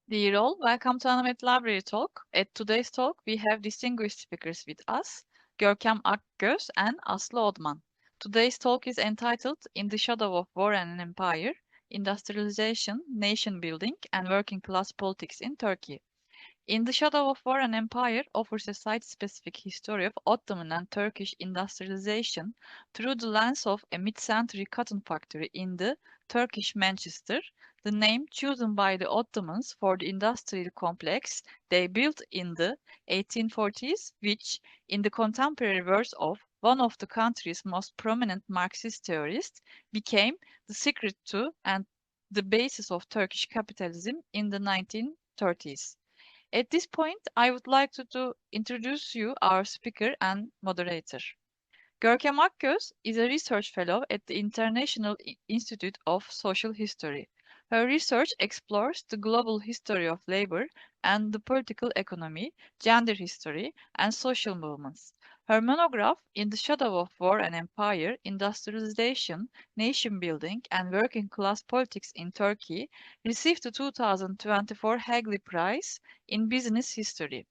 Dear all, welcome to ANAMED Library Talk. At today's talk, we have distinguished speakers with us, Görkem Akgöz and Aslı Odman. Today's talk is entitled In the Shadow of War and an Empire, Industrialization, Nation Building, and Working Class Politics in Turkey. In the Shadow of War and Empire offers a site-specific history of Ottoman and Turkish industrialization through the lens of a mid-century cotton factory in the Turkish Manchester, the name chosen by the Ottomans for the industrial complex they built in the 1840s, which, in the contemporary words of one of the country's most prominent Marxist theorists, became the secret to and the basis of Turkish capitalism in the 1930s. At this point, I would like to introduce you our speaker and moderator. Görkem Akgöz is a research fellow at the International Institute of Social History. Her research explores the global history of labor and the political economy, gender history, and social movements. Her monograph, In the Shadow of War and Empire, Industrialization, Nation Building, and Working Class Politics in Turkey, received the 2024 Hagley Prize in Business History.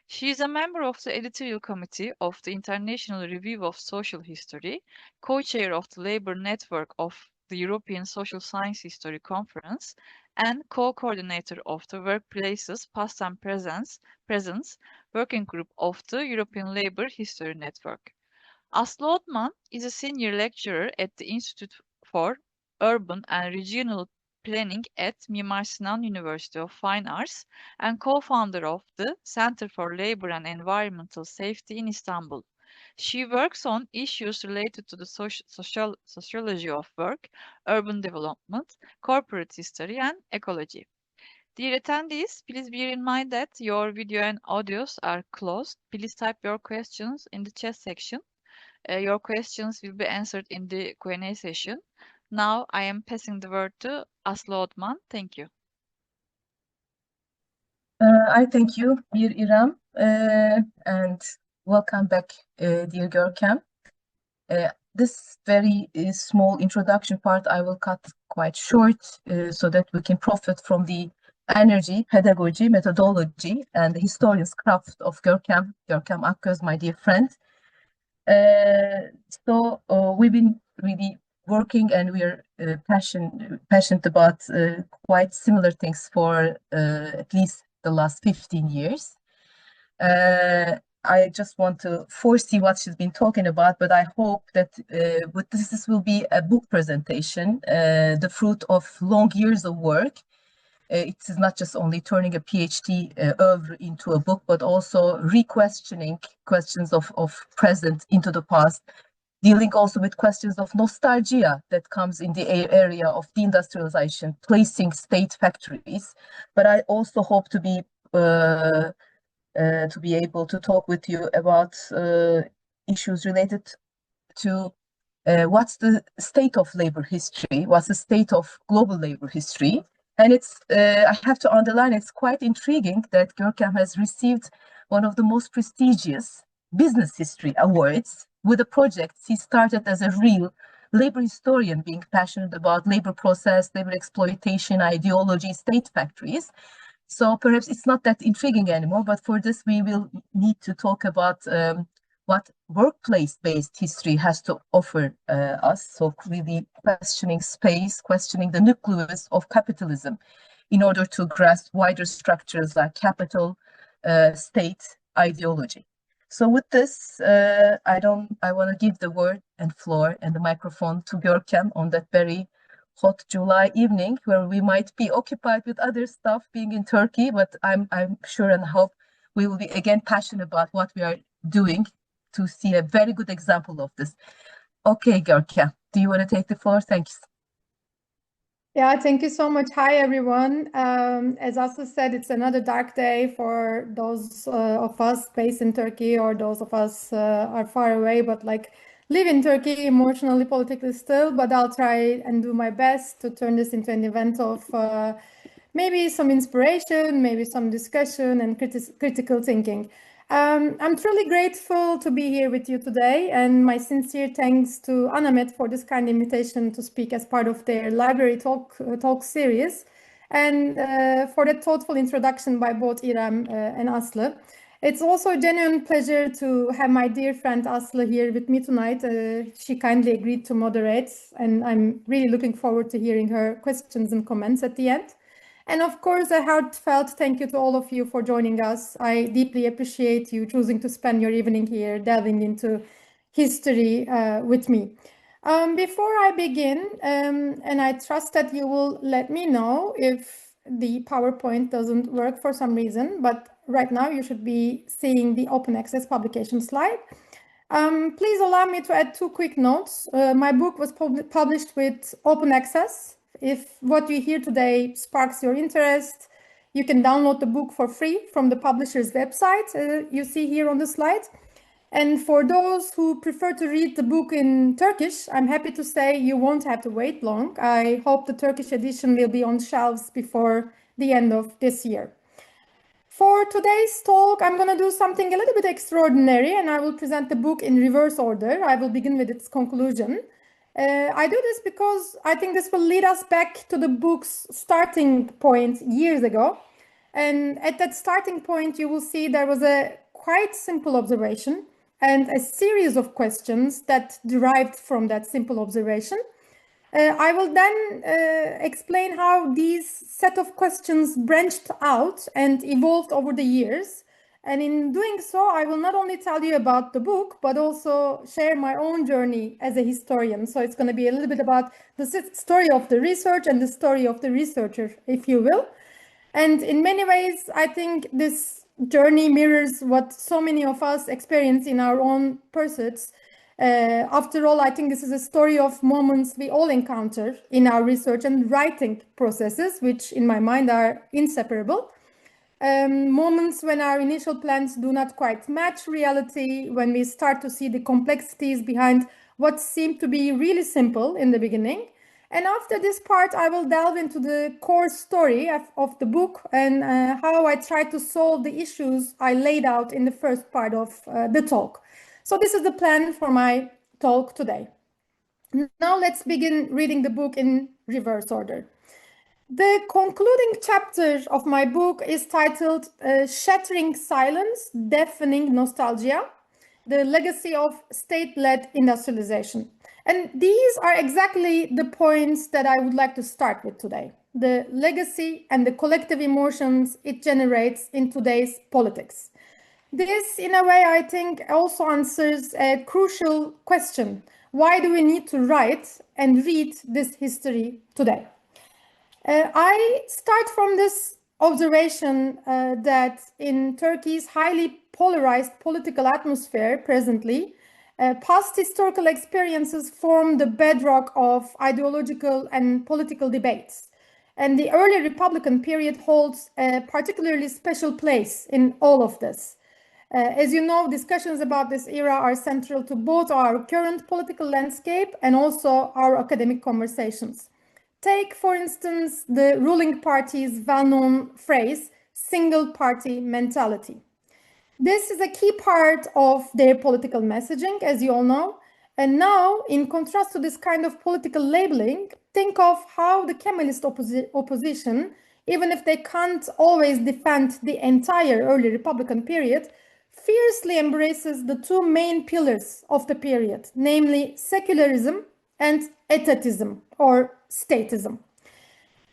She is a member of the editorial committee of the International Review of Social History, co-chair of the Labour Network of the European Social Science History Conference, and co-coordinator of the Workplaces Past and Presence Working Group of the European Labour History Network. Aslı Odman is a senior lecturer at the Institute for Urban and Regional Planning at Mimar Sinan University of Fine Arts and co-founder of the Center for Labor and Environmental Safety in Istanbul. She works on issues related to the sociology of work, urban development, corporate history, and ecology. Dear attendees, please bear in mind that your video and audios are closed. Please type your questions in the chat section. Your questions will be answered in the Q&A session. Now I am passing the word to Aslı Odman. Thank you. I thank you, dear Iram, and welcome back, dear Görkem. This very small introduction part I will cut quite short so that we can profit from the energy, pedagogy, methodology, and the historian's craft of Görkem Akgöz, my dear friend. We've been really working and we are passionate about quite similar things for at least the last 15 years. I just want to foresee what she's been talking about, but I hope that with this will be a book presentation, the fruit of long years of work. It is not just only turning a PhD oeuvre into a book, but also re-questioning questions of present into the past, dealing also with questions of nostalgia that comes in the area of deindustrialization, placing state factories. But I also hope to be able to talk with you about issues related to what's the state of labor history, what's the state of global labor history. And it's, I have to underline, it's quite intriguing that Görkem has received one of the most prestigious business history awards with a project he started as a real labor historian, being passionate about labor process, labor exploitation, ideology, state factories. So perhaps it's not that intriguing anymore, but for this we will need to talk about what workplace-based history has to offer us. So really questioning space, questioning the nucleus of capitalism in order to grasp wider structures like capital, state, ideology. So with this, I want to give the word and floor and the microphone to Görkem on that very hot July evening where we might be occupied with other stuff being in Turkey, but I'm sure and hope we will be again passionate about what we are doing to see a very good example of this. Okay, Görkem, do you want to take the floor? Thanks. Yeah, thank you so much. Hi, everyone. As Aslı said, it's another dark day for those of us based in Turkey, or those of us are far away, but like live in Turkey emotionally, politically still. But I'll try and do my best to turn this into an event of maybe some inspiration, maybe some discussion and critical thinking. I'm truly grateful to be here with you today, and my sincere thanks to ANAMED for this kind invitation to speak as part of their library talk series. and for that thoughtful introduction by both İrem and Aslı. It's also a genuine pleasure to have my dear friend Aslı here with me tonight. She kindly agreed to moderate, and I'm really looking forward to hearing her questions and comments at the end. And of course, a heartfelt thank you to all of you for joining us. I deeply appreciate you choosing to spend your evening here delving into history with me. Before I begin, and I trust that you will let me know if the PowerPoint doesn't work for some reason, but right now you should be seeing the open access publication slide. Please allow me to add two quick notes. My book was published with open access. If what you hear today sparks your interest, you can download the book for free from the publisher's website you see here on the slide. And for those who prefer to read the book in Turkish, I'm happy to say you won't have to wait long. I hope the Turkish edition will be on shelves before the end of this year. For today's talk, I'm going to do something a little bit extraordinary, and I will present the book in reverse order. I will begin with its conclusion. I do this because I think this will lead us back to the book's starting point years ago. And at that starting point, you will see there was a quite simple observation and a series of questions that derived from that simple observation. I will then explain how these set of questions branched out and evolved over the years. And in doing so, I will not only tell you about the book, but also share my own journey as a historian. So it's going to be a little bit about the story of the research and the story of the researcher, if you will. And in many ways, I think this journey mirrors what so many of us experience in our own pursuits. After all, I think this is a story of moments we all encounter in our research and writing processes, which in my mind are inseparable. Moments when our initial plans do not quite match reality, when we start to see the complexities behind what seemed to be really simple in the beginning. And after this part, I will delve into the core story of the book and how I tried to solve the issues I laid out in the first part of the talk. So this is the plan for my talk today. Now let's begin reading the book in reverse order. The concluding chapter of my book is titled Shattering Silence, Deafening Nostalgia, the Legacy of State-Led Industrialization. And these are exactly the points that I would like to start with today. The legacy and the collective emotions it generates in today's politics. This, in a way, I think also answers a crucial question. Why do we need to write and read this history today? I start from this observation that in Turkey's highly polarized political atmosphere presently, past historical experiences form the bedrock of ideological and political debates. And the early Republican period holds a particularly special place in all of this. As you know, discussions about this era are central to both our current political landscape and also our academic conversations. Take, for instance, the ruling party's well-known phrase, single party mentality. This is a key part of their political messaging, as you all know. And now, in contrast to this kind of political labeling, think of how the Kemalist opposition, even if they can't always defend the entire early Republican period, fiercely embraces the two main pillars of the period, namely secularism and etatism or statism.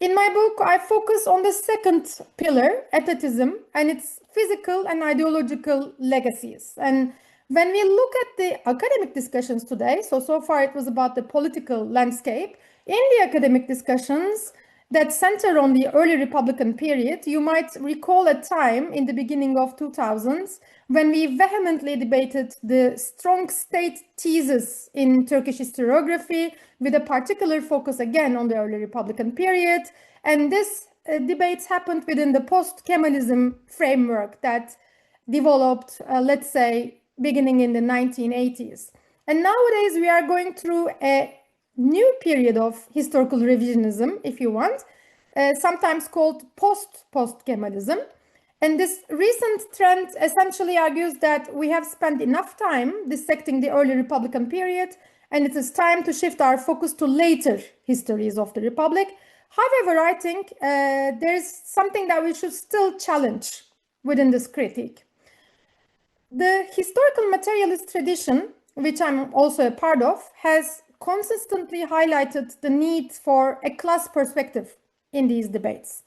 In my book, I focus on the second pillar, etatism, and its physical and ideological legacies. And when we look at the academic discussions today, so far it was about the political landscape, in the academic discussions that center on the early Republican period, you might recall a time in the beginning of 2000s when we vehemently debated the strong state thesis in Turkish historiography with a particular focus again on the early Republican period. And this debates happened within the post-Kemalism framework that developed, let's say, beginning in the 1980s. And nowadays we are going through a new period of historical revisionism, if you want, sometimes called post-Kemalism. And this recent trend essentially argues that we have spent enough time dissecting the early Republican period, and it is time to shift our focus to later histories of the Republic, However, I think there's something that we should still challenge within this critique. The historical materialist tradition, which I'm also a part of, has consistently highlighted the need for a class perspective in these debates.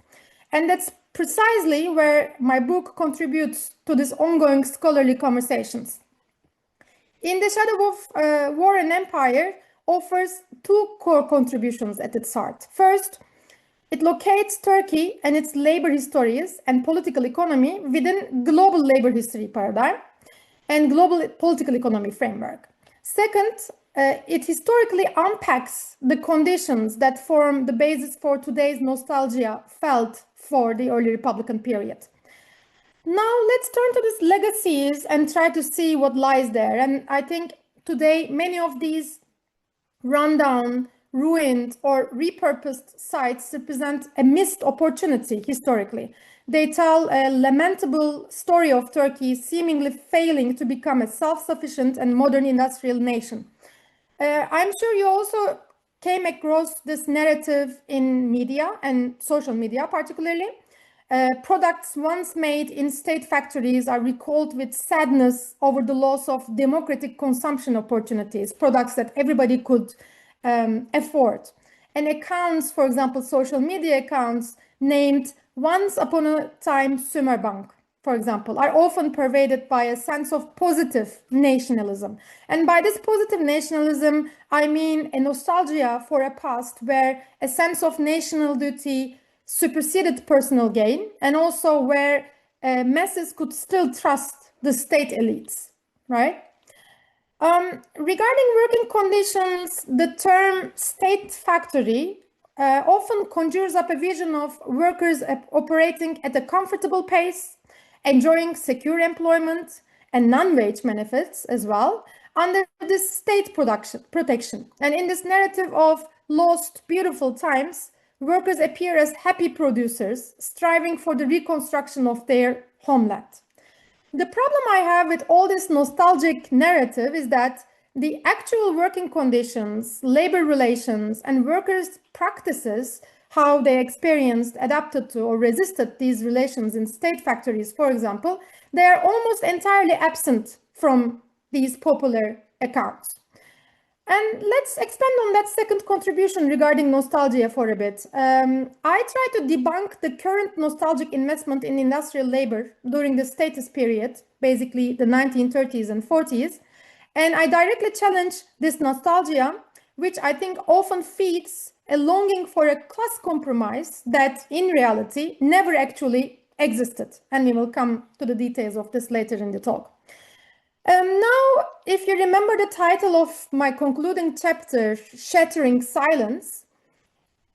And that's precisely where my book contributes to this ongoing scholarly conversations. In the Shadow of War and Empire offers two core contributions at its heart. First, it locates Turkey and its labor histories and political economy within global labor history paradigm and global political economy framework. Second, it historically unpacks the conditions that form the basis for today's nostalgia felt for the early Republican period. Now let's turn to these legacies and try to see what lies there. And I think today many of these rundown, ruined, or repurposed sites represent a missed opportunity historically. They tell a lamentable story of Turkey seemingly failing to become a self-sufficient and modern industrial nation. I'm sure you also came across this narrative in media and social media particularly. Products once made in state factories are recalled with sadness over the loss of democratic consumption opportunities, products that everybody could afford. And accounts, for example, social media accounts named once upon a time Sümerbank, for example, are often pervaded by a sense of positive nationalism. And by this positive nationalism, I mean a nostalgia for a past where a sense of national duty superseded personal gain, and also where masses could still trust the state elites, right? Regarding working conditions, the term state factory often conjures up a vision of workers operating at a comfortable pace, enjoying secure employment and non-wage benefits as well, under this state protection. And in this narrative of lost beautiful times, workers appear as happy producers, striving for the reconstruction of their homeland. The problem I have with all this nostalgic narrative is that the actual working conditions, labor relations, and workers' practices, how they experienced, adapted to, or resisted these relations in state factories, for example, they are almost entirely absent from these popular accounts. And let's expand on that second contribution regarding nostalgia for a bit. I try to debunk the current nostalgic investment in industrial labor during the statist period, basically the 1930s and 40s. And I directly challenge this nostalgia, which I think often feeds a longing for a class compromise that in reality never actually existed. And we will come to the details of this later in the talk. Now, if you remember the title of my concluding chapter, Shattering Silence,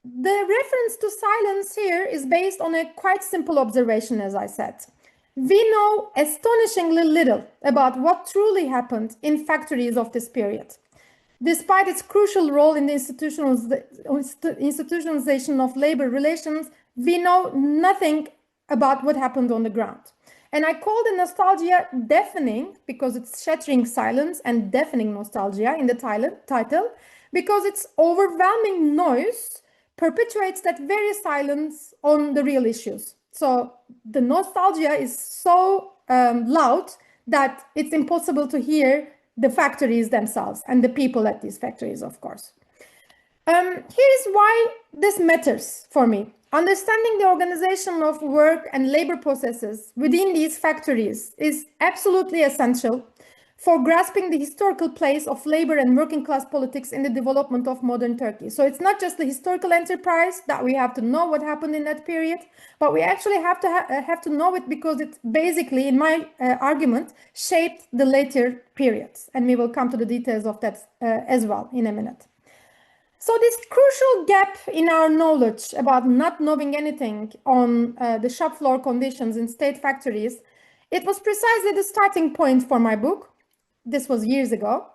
the reference to silence here is based on a quite simple observation, as I said. We know astonishingly little about what truly happened in factories of this period. Despite its crucial role in the institutionalization of labor relations, we know nothing about what happened on the ground. And I call the nostalgia deafening because it's shattering silence and deafening nostalgia in the title, because its overwhelming noise perpetuates that very silence on the real issues. So the nostalgia is so loud that it's impossible to hear the factories themselves and the people at these factories, of course. Here's why this matters for me. Understanding the organization of work and labor processes within these factories is absolutely essential for grasping the historical place of labor and working class politics in the development of modern Turkey. So it's not just the historical enterprise that we have to know what happened in that period, but we actually have to know it because it basically, in my argument, shaped the later periods. And we will come to the details of that as well in a minute. So this crucial gap in our knowledge about not knowing anything on the shop floor conditions in state factories, it was precisely the starting point for my book. This was years ago.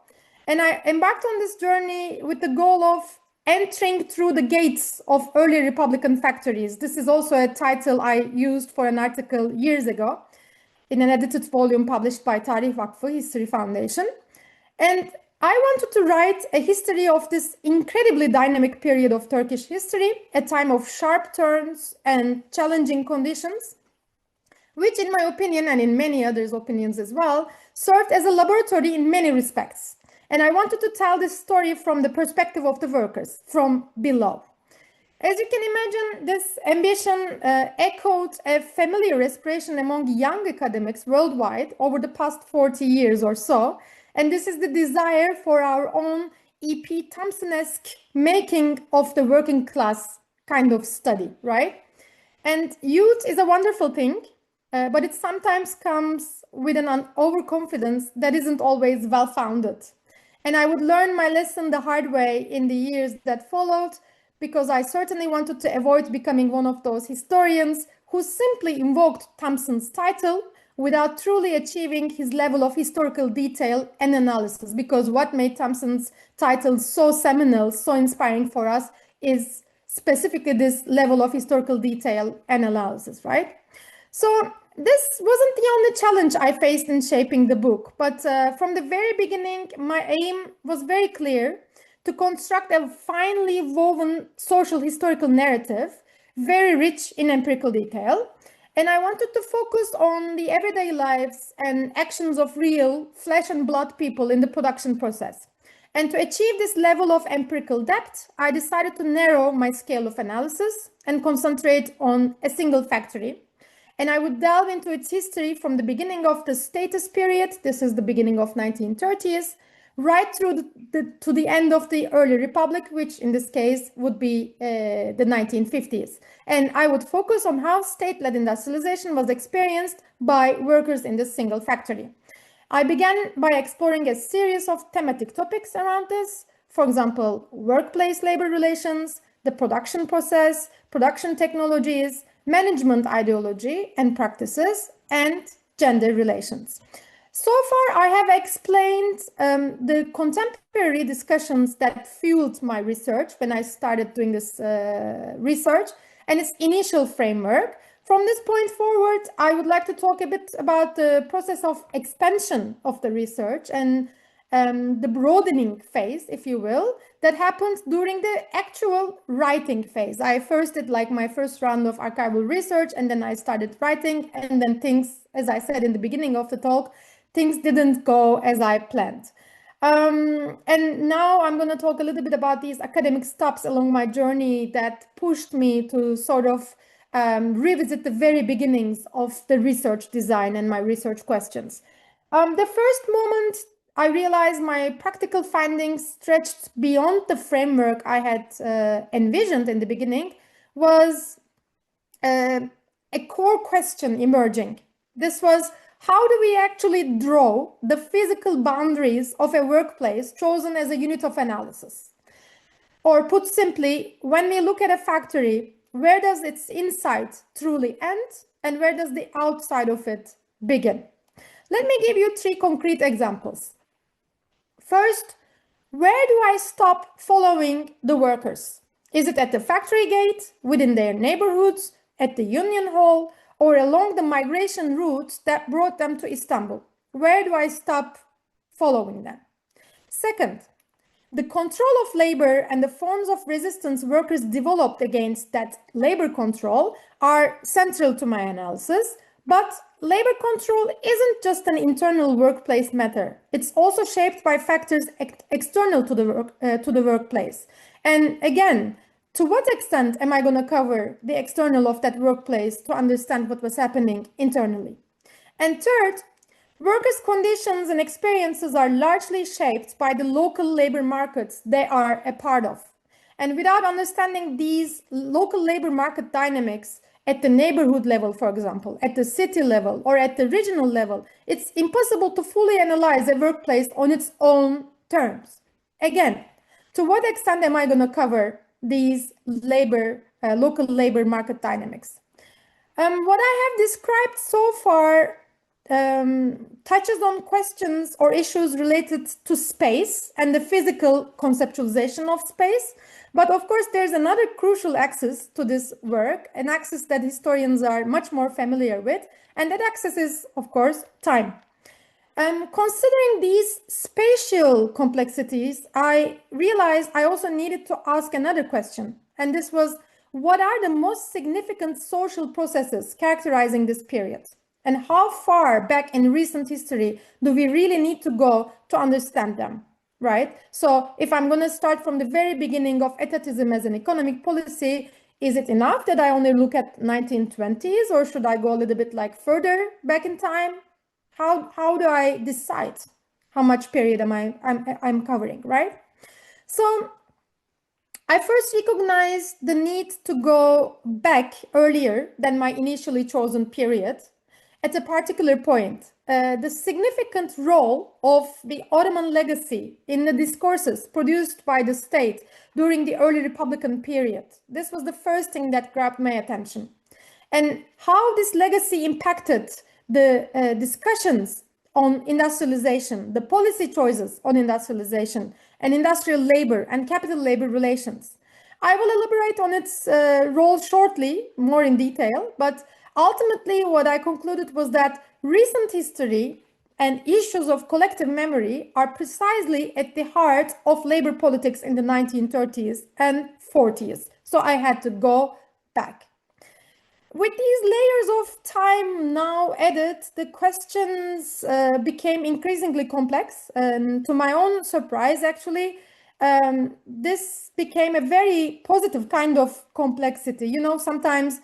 And I embarked on this journey with the goal of entering through the gates of early Republican factories. This is also a title I used for an article years ago in an edited volume published by Tarih Vakfı History Foundation. And I wanted to write a history of this incredibly dynamic period of Turkish history, a time of sharp turns and challenging conditions, which in my opinion, and in many others' opinions as well, served as a laboratory in many respects. And I wanted to tell this story from the perspective of the workers, from below. As you can imagine, this ambition echoed a familiar aspiration among young academics worldwide over the past 40 years or so. And this is the desire for our own E.P. Thompson-esque making of the working class kind of study, right? And youth is a wonderful thing, but it sometimes comes with an overconfidence that isn't always well-founded. And I would learn my lesson the hard way in the years that followed, because I certainly wanted to avoid becoming one of those historians who simply invoked Thompson's title without truly achieving his level of historical detail and analysis, because what made Thompson's title so seminal, so inspiring for us is specifically this level of historical detail and analysis, right? So this wasn't the only challenge I faced in shaping the book, but from the very beginning, my aim was very clear: to construct a finely woven social historical narrative, very rich in empirical detail. And I wanted to focus on the everyday lives and actions of real flesh and blood people in the production process. And to achieve this level of empirical depth, I decided to narrow my scale of analysis and concentrate on a single factory. And I would delve into its history from the beginning of the status period, this is the beginning of 1930s, right through to the end of the early republic, which in this case would be the 1950s. And I would focus on how state-led industrialization was experienced by workers in this single factory. I began by exploring a series of thematic topics around this. For example, workplace labor relations, the production process, production technologies, management ideology and practices, and gender relations. So far, I have explained the contemporary discussions that fueled my research when I started doing this research and its initial framework. From this point forward, I would like to talk a bit about the process of expansion of the research and the broadening phase, if you will, that happened during the actual writing phase. I first did like my first round of archival research, and then I started writing, and then things, as I said in the beginning of the talk, things didn't go as I planned. And now I'm going to talk a little bit about these academic stops along my journey that pushed me to sort of revisit the very beginnings of the research design and my research questions. The first moment I realized my practical findings stretched beyond the framework I had envisioned in the beginning was a core question emerging. This was: how do we actually draw the physical boundaries of a workplace chosen as a unit of analysis? Or put simply, when we look at a factory, where does its inside truly end and where does the outside of it begin? Let me give you 3 concrete examples. First, where do I stop following the workers? Is it at the factory gate, within their neighborhoods, at the union hall, or along the migration route that brought them to Istanbul? Where do I stop following them? Second, the control of labor and the forms of resistance workers developed against that labor control are central to my analysis, but labor control isn't just an internal workplace matter. It's also shaped by factors external to the workplace. And again, to what extent am I going to cover the external of that workplace to understand what was happening internally? And third, workers' conditions and experiences are largely shaped by the local labor markets they are a part of. And without understanding these local labor market dynamics at the neighborhood level, for example, at the city level or at the regional level, it's impossible to fully analyze a workplace on its own terms. Again, to what extent am I going to cover these local labor market dynamics? What I have described so far touches on questions or issues related to space and the physical conceptualization of space. But of course, there's another crucial axis to this work, an axis that historians are much more familiar with, and that axis is, of course, time. Considering these spatial complexities, I realized I also needed to ask another question. And this was, what are the most significant social processes characterizing this period? And how far back in recent history do we really need to go to understand them, right? So if I'm going to start from the very beginning of etatism as an economic policy, is it enough that I only look at 1920s, or should I go a little bit like further back in time? How do I decide how much period I'm covering, right? So I first recognized the need to go back earlier than my initially chosen period at a particular point. The significant role of the Ottoman legacy in the discourses produced by the state during the early Republican period. This was the first thing that grabbed my attention. And how this legacy impacted the discussions on industrialization, the policy choices on industrialization, and industrial labor and capital labor relations. I will elaborate on its role shortly, more in detail, but ultimately what I concluded was that recent history and issues of collective memory are precisely at the heart of labor politics in the 1930s and 40s. So I had to go back. With these layers of time now added, the questions became increasingly complex. To my own surprise, actually, this became a very positive kind of complexity. You know, sometimes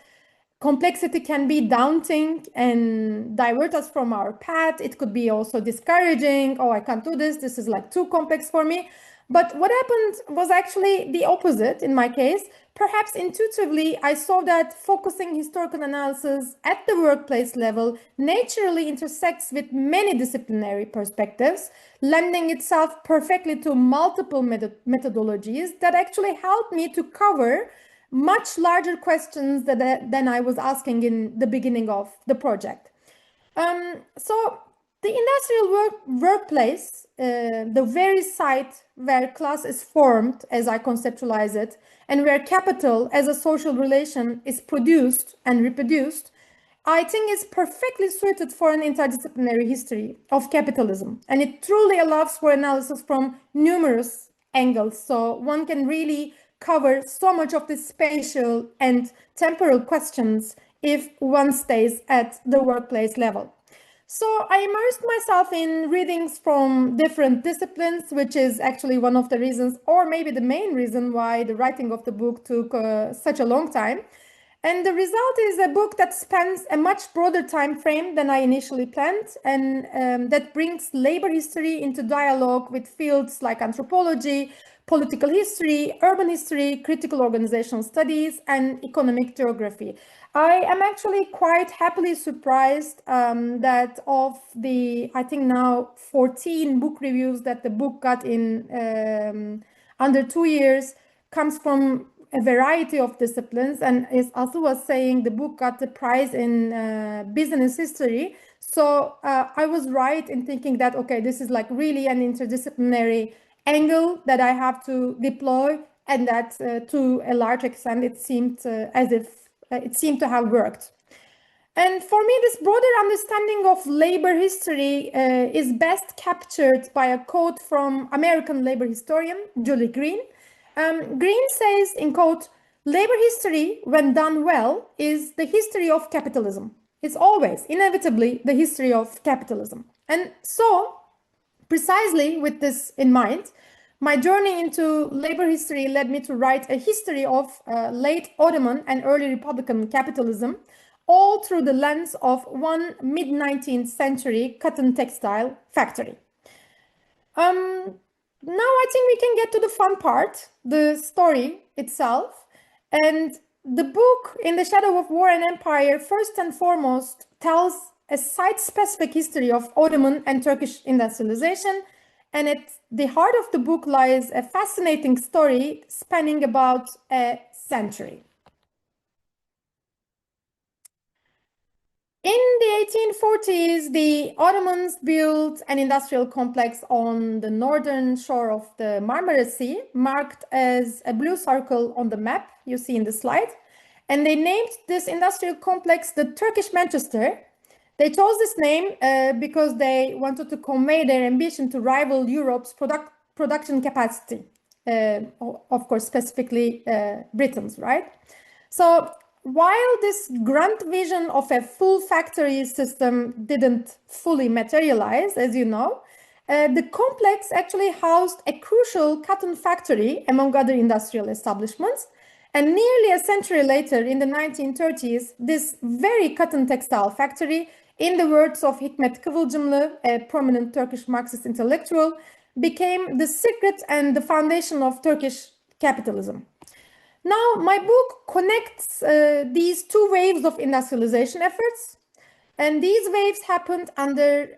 complexity can be daunting and divert us from our path. It could be also discouraging. Oh, I can't do this. This is like too complex for me. But what happened was actually the opposite in my case. Perhaps intuitively, I saw that focusing historical analysis at the workplace level naturally intersects with many disciplinary perspectives, lending itself perfectly to multiple methodologies that actually helped me to cover much larger questions than I was asking in the beginning of the project. So the industrial workplace, the very site where class is formed, as I conceptualize it, and where capital as a social relation is produced and reproduced, I think is perfectly suited for an interdisciplinary history of capitalism. And it truly allows for analysis from numerous angles. So one can really cover so much of the spatial and temporal questions if one stays at the workplace level. So I immersed myself in readings from different disciplines, which is actually one of the reasons, or maybe the main reason, why the writing of the book took such a long time. And the result is a book that spans a much broader time frame than I initially planned, and that brings labor history into dialogue with fields like anthropology, political history, urban history, critical organizational studies, and economic geography. I am actually quite happily surprised that of the, I think now 14 book reviews that the book got in under 2 years comes from a variety of disciplines. And as Aslı was saying, the book got the prize in business history. So I was right in thinking that, okay, this is like really an interdisciplinary angle that I have to deploy, and that to a large extent it seemed as if it seemed to have worked. And for me, this broader understanding of labor history is best captured by a quote from American labor historian Julie Green. Green says, in quote, "Labor history, when done well, is the history of capitalism. It's always, inevitably, the history of capitalism." And so, precisely with this in mind, my journey into labor history led me to write a history of late Ottoman and early Republican capitalism, all through the lens of one mid-19th century cotton textile factory. Now I think we can get to the fun part, the story itself. And the book, In the Shadow of War and Empire, first and foremost tells a site-specific history of Ottoman and Turkish industrialization. And at the heart of the book lies a fascinating story spanning about a century. In the 1840s, the Ottomans built an industrial complex on the northern shore of the Marmara Sea, marked as a blue circle on the map you see in the slide. And they named this industrial complex the Turkish Manchester, They chose this name because they wanted to convey their ambition to rival Europe's production capacity, of course, specifically Britain's, right? So while this grand vision of a full factory system didn't fully materialize, as you know, the complex actually housed a crucial cotton factory among other industrial establishments. And nearly a century later, in the 1930s, this very cotton textile factory, in the words of Hikmet Kıvılcımlı, a prominent Turkish Marxist intellectual, became the secret and the foundation of Turkish capitalism. Now, my book connects these two waves of industrialization efforts, and these waves happened under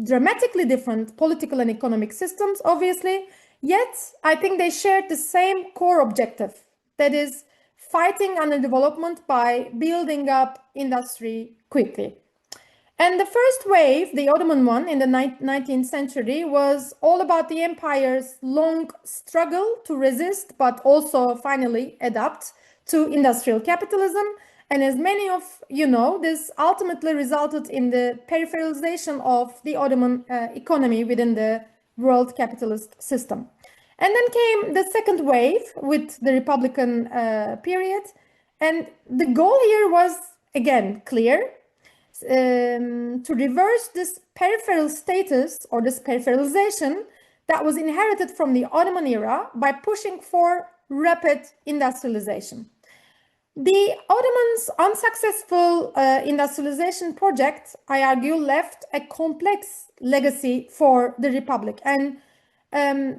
dramatically different political and economic systems, obviously, yet I think they shared the same core objective, that is, fighting underdevelopment by building up industry quickly. And the first wave, the Ottoman one in the 19th century, was all about the empire's long struggle to resist, but also finally adapt to industrial capitalism. And as many of you know, this ultimately resulted in the peripheralization of the Ottoman economy within the world capitalist system. And then came the second wave with the Republican period. And the goal here was, again, clear. To reverse this peripheral status or this peripheralization that was inherited from the Ottoman era by pushing for rapid industrialization. The Ottomans' unsuccessful industrialization project, I argue, left a complex legacy for the Republic. And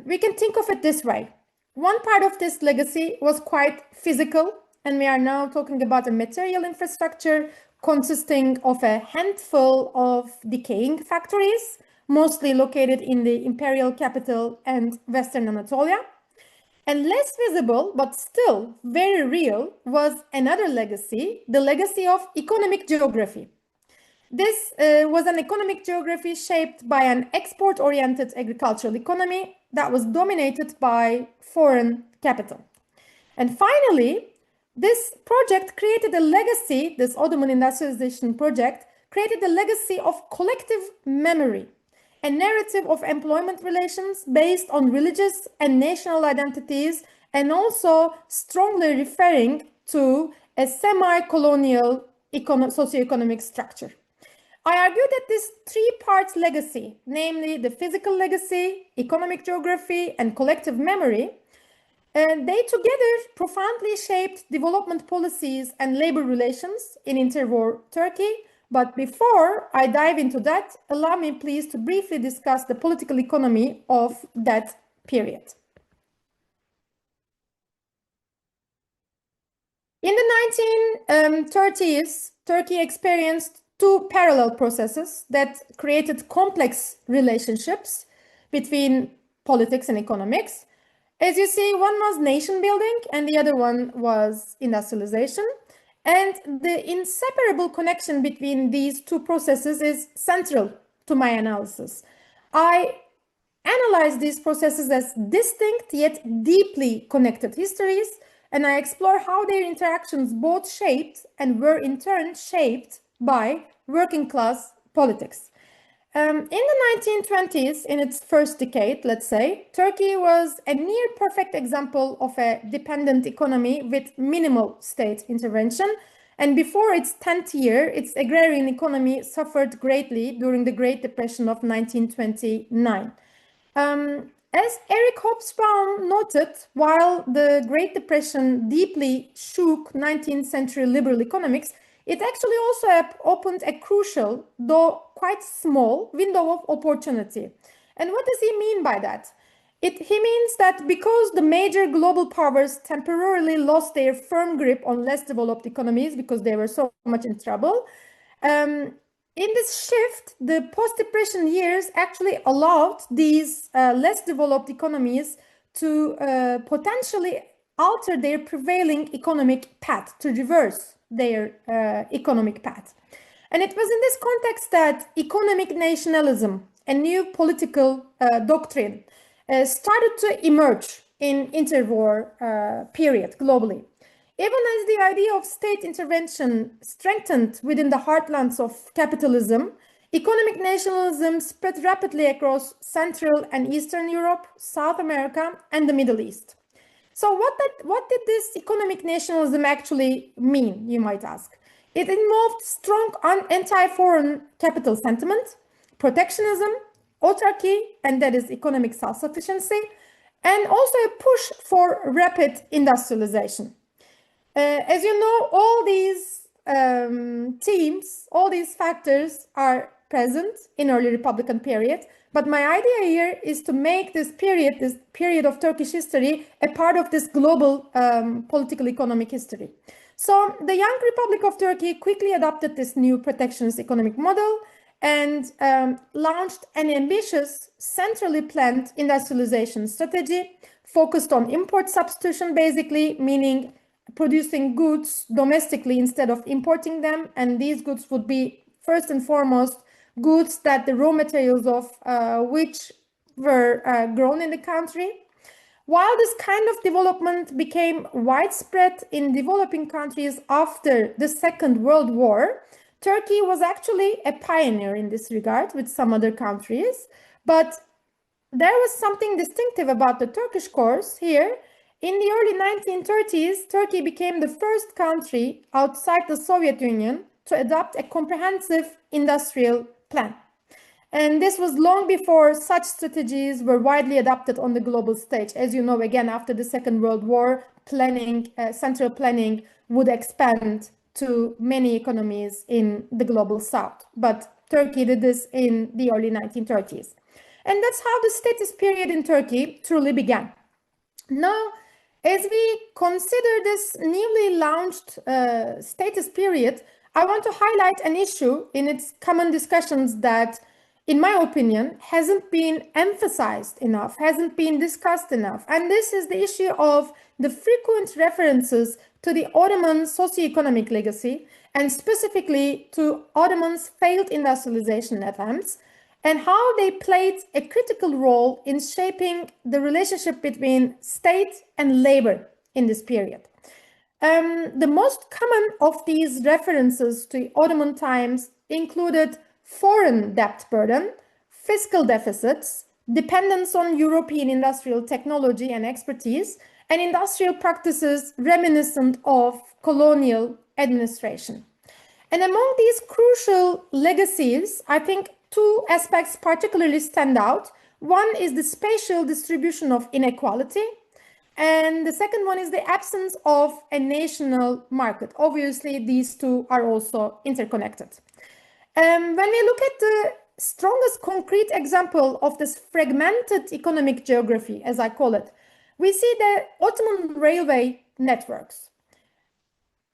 we can think of it this way. One part of this legacy was quite physical, and we are now talking about a material infrastructure consisting of a handful of decaying factories, mostly located in the imperial capital and Western Anatolia. And less visible, but still very real, was another legacy, the legacy of economic geography. This was an economic geography shaped by an export-oriented agricultural economy that was dominated by foreign capital. And finally, this project created a legacy, this Ottoman industrialization project created a legacy of collective memory, a narrative of employment relations based on religious and national identities, and also strongly referring to a semi-colonial socioeconomic structure. I argue that this three-part legacy, namely the physical legacy, economic geography, and collective memory, they together profoundly shaped development policies and labor relations in interwar Turkey. But before I dive into that, allow me please to briefly discuss the political economy of that period. In the 1930s, Turkey experienced two parallel processes that created complex relationships between politics and economics. As you see, one was nation building and the other one was industrialization. And the inseparable connection between these two processes is central to my analysis. I analyze these processes as distinct yet deeply connected histories, and I explore how their interactions both shaped and were in turn shaped by working class politics. In the 1920s, in its first decade, let's say, Turkey was a near perfect example of a dependent economy with minimal state intervention. And before its 10th year, its agrarian economy suffered greatly during the Great Depression of 1929. As Eric Hobsbawm noted, while the Great Depression deeply shook 19th century liberal economics, it actually also opened a crucial, though quite small, window of opportunity. And what does he mean by that? He means that because the major global powers temporarily lost their firm grip on less developed economies because they were so much in trouble, in this shift, the post-depression years actually allowed these less developed economies to potentially alter their prevailing economic path, to reverse their economic path. And it was in this context that economic nationalism, a new political doctrine, started to emerge in interwar period globally. Even as the idea of state intervention strengthened within the heartlands of capitalism, economic nationalism spread rapidly across Central and Eastern Europe, South America, and the Middle East. So what did this economic nationalism actually mean, you might ask? It involved strong anti-foreign capital sentiment, protectionism, autarky, and that is economic self-sufficiency, and also a push for rapid industrialization. As you know, all these themes, all these factors are present in early Republican period. But my idea here is to make this period of Turkish history, a part of this global political economic history. So the young Republic of Turkey quickly adopted this new protectionist economic model and launched an ambitious, centrally planned industrialization strategy focused on import substitution, basically, meaning producing goods domestically instead of importing them. And these goods would be, first and foremost, goods that the raw materials of which were grown in the country. While this kind of development became widespread in developing countries after the Second World War, Turkey was actually a pioneer in this regard with some other countries. But there was something distinctive about the Turkish course here. In the early 1930s, Turkey became the first country outside the Soviet Union to adopt a comprehensive industrial plan. And this was long before such strategies were widely adopted on the global stage. As you know, again, after the Second World War, central planning would expand to many economies in the global south. But Turkey did this in the early 1930s. And that's how the statist period in Turkey truly began. Now, as we consider this newly launched statist period, I want to highlight an issue in its common discussions that, in my opinion, hasn't been emphasized enough, hasn't been discussed enough. And this is the issue of the frequent references to the Ottoman socio-economic legacy, and specifically to Ottomans' failed industrialization attempts, and how they played a critical role in shaping the relationship between state and labor in this period. The most common of these references to Ottoman times included foreign debt burden, fiscal deficits, dependence on European industrial technology and expertise, and industrial practices reminiscent of colonial administration. And among these crucial legacies, I think two aspects particularly stand out. One is the spatial distribution of inequality, and the second one is the absence of a national market. Obviously, these two are also interconnected. When we look at the strongest concrete example of this fragmented economic geography, as I call it, we see the Ottoman railway networks.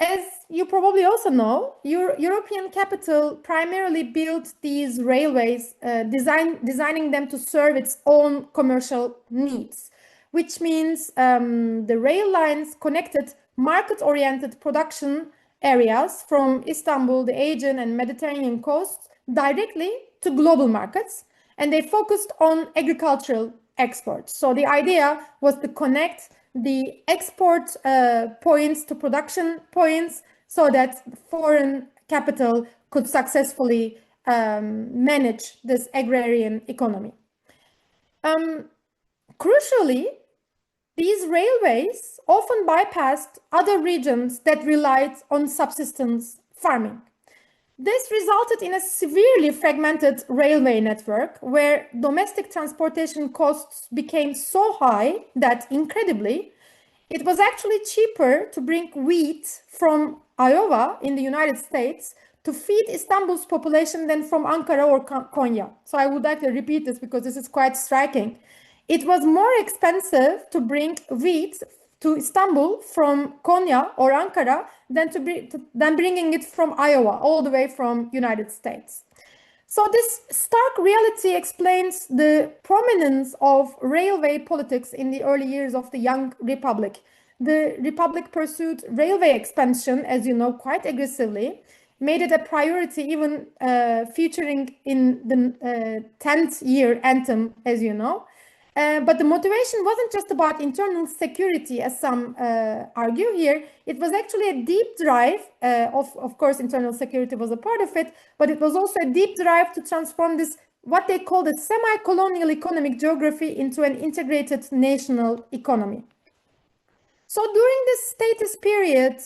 As you probably also know, European capital primarily built these railways, designing them to serve its own commercial needs, which means the rail lines connected market-oriented production areas from Istanbul, the Aegean and Mediterranean coasts directly to global markets, and they focused on agricultural exports. So the idea was to connect the export points to production points so that foreign capital could successfully manage this agrarian economy. Crucially, these railways often bypassed other regions that relied on subsistence farming. This resulted in a severely fragmented railway network where domestic transportation costs became so high that, incredibly, it was actually cheaper to bring wheat from Iowa in the United States to feed Istanbul's population than from Ankara or Konya. So I would like to repeat this because this is quite striking. It was more expensive to bring wheat to Istanbul from Konya or Ankara than bringing it from Iowa, all the way from United States. So this stark reality explains the prominence of railway politics in the early years of the young republic. The republic pursued railway expansion, as you know, quite aggressively, made it a priority, even featuring in the 10th year anthem, as you know. But the motivation wasn't just about internal security, as some argue here. It was actually a deep drive. Of course, internal security was a part of it, but it was also a deep drive to transform this, what they called a semi-colonial economic geography, into an integrated national economy. So during this status period,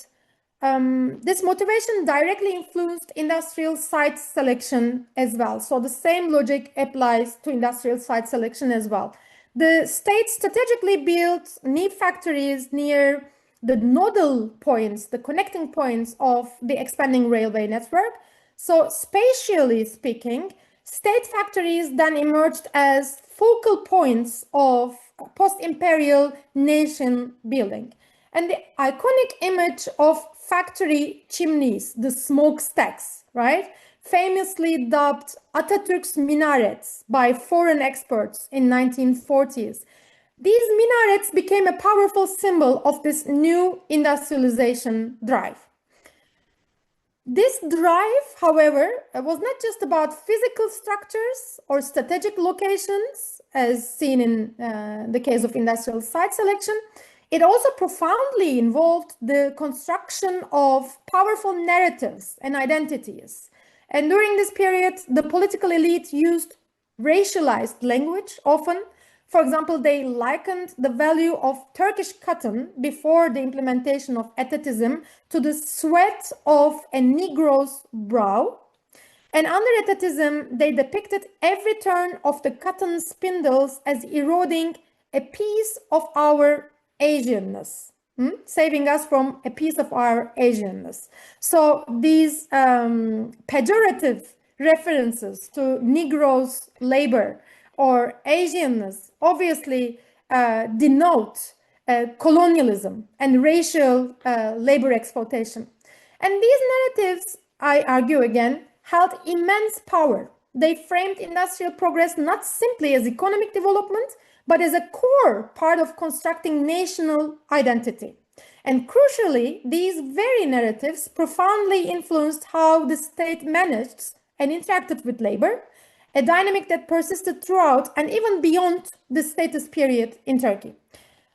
this motivation directly influenced industrial site selection as well. So the same logic applies to industrial site selection as well. The state strategically built new factories near the nodal points, the connecting points of the expanding railway network. So spatially speaking, state factories then emerged as focal points of post-imperial nation building. And the iconic image of factory chimneys, the smokestacks, right? Famously dubbed Atatürk's minarets by foreign experts in 1940s. These minarets became a powerful symbol of this new industrialization drive. This drive, however, was not just about physical structures or strategic locations, as seen in the case of industrial site selection. It also profoundly involved the construction of powerful narratives and identities. And during this period, the political elite used racialized language often. For example, they likened the value of Turkish cotton before the implementation of etatism to the sweat of a Negro's brow. And under etatism, they depicted every turn of the cotton spindles as eroding a piece of our Asianness, saving us from a piece of our Asianness. So these pejorative references to Negroes' labor or Asianness obviously denote colonialism and racial labor exploitation. And these narratives, I argue again, held immense power. They framed industrial progress not simply as economic development, but as a core part of constructing national identity. And crucially, these very narratives profoundly influenced how the state managed and interacted with labor, a dynamic that persisted throughout and even beyond the status period in Turkey.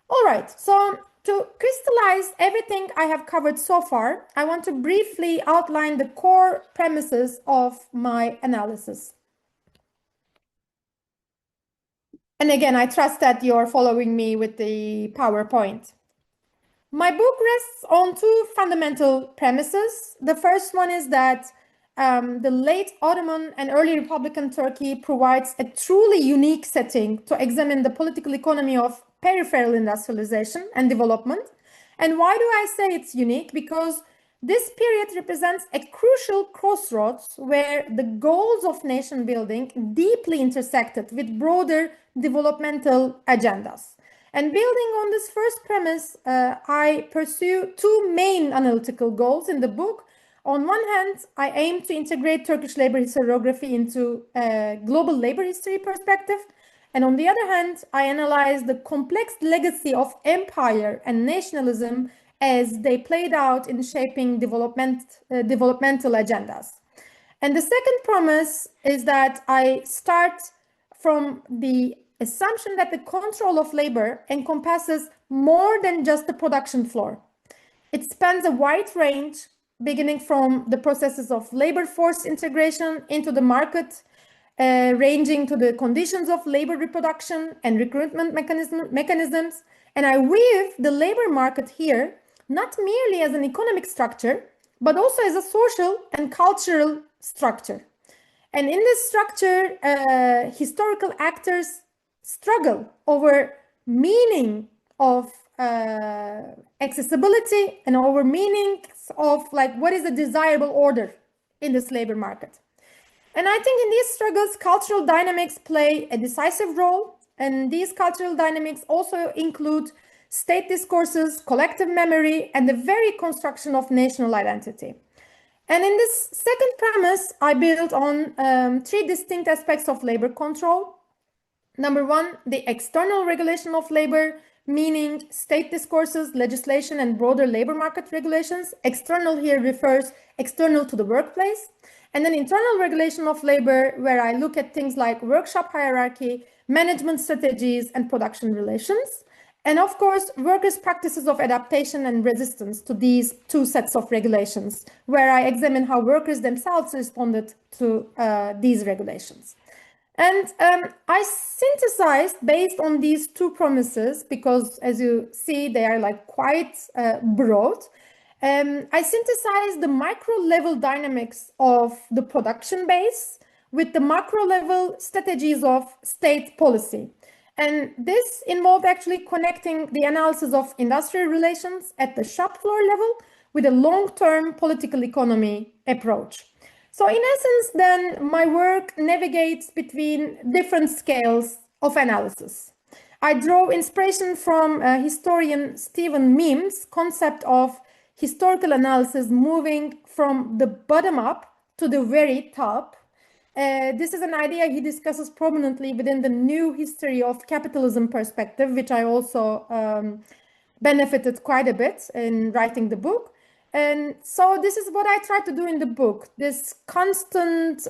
All right, so to crystallize everything I have covered so far, I want to briefly outline the core premises of my analysis. And again, I trust that you're following me with the PowerPoint. My book rests on two fundamental premises. The first one is that the late Ottoman and early Republican Turkey provides a truly unique setting to examine the political economy of peripheral industrialization and development. And why do I say it's unique? Because this period represents a crucial crossroads where the goals of nation building deeply intersected with broader developmental agendas. And building on this first premise, I pursue two main analytical goals in the book. On one hand, I aim to integrate Turkish labor historiography into a global labor history perspective. And on the other hand, I analyze the complex legacy of empire and nationalism as they played out in shaping developmental agendas. And the second promise is that I start from the assumption that the control of labor encompasses more than just the production floor. It spans a wide range, beginning from the processes of labor force integration into the market, ranging to the conditions of labor reproduction and recruitment mechanisms. And I weave the labor market here not merely as an economic structure, but also as a social and cultural structure. And in this structure, historical actors struggle over meaning of accessibility and over meanings of like what is a desirable order in this labor market. And I think in these struggles, cultural dynamics play a decisive role. And these cultural dynamics also include state discourses, collective memory, and the very construction of national identity. And in this second premise, I build on three distinct aspects of labor control. Number one, the external regulation of labor, meaning state discourses, legislation, and broader labor market regulations. External here refers external to the workplace. and then internal regulation of labor, where I look at things like workshop hierarchy, management strategies, and production relations. And of course, workers' practices of adaptation and resistance to these two sets of regulations, where I examine how workers themselves responded to these regulations. And I synthesized based on these two premises, because as you see, they are like quite broad. I synthesized the micro level dynamics of the production base with the macro level strategies of state policy. And this involved actually connecting the analysis of industrial relations at the shop floor level with a long-term political economy approach. So in essence, then, my work navigates between different scales of analysis. I draw inspiration from historian Stephen Mims' concept of historical analysis moving from the bottom up to the very top. This is an idea he discusses prominently within the new history of capitalism perspective, which I also benefited quite a bit in writing the book. And so this is what I try to do in the book, this constant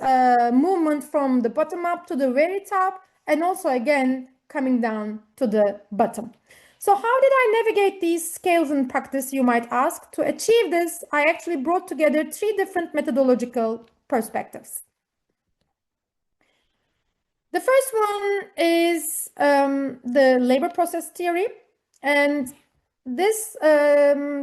movement from the bottom up to the very top, and also again coming down to the bottom. So how did I navigate these scales in practice, you might ask? To achieve this, I actually brought together 3 different methodological perspectives. The first one is the labor process theory, and this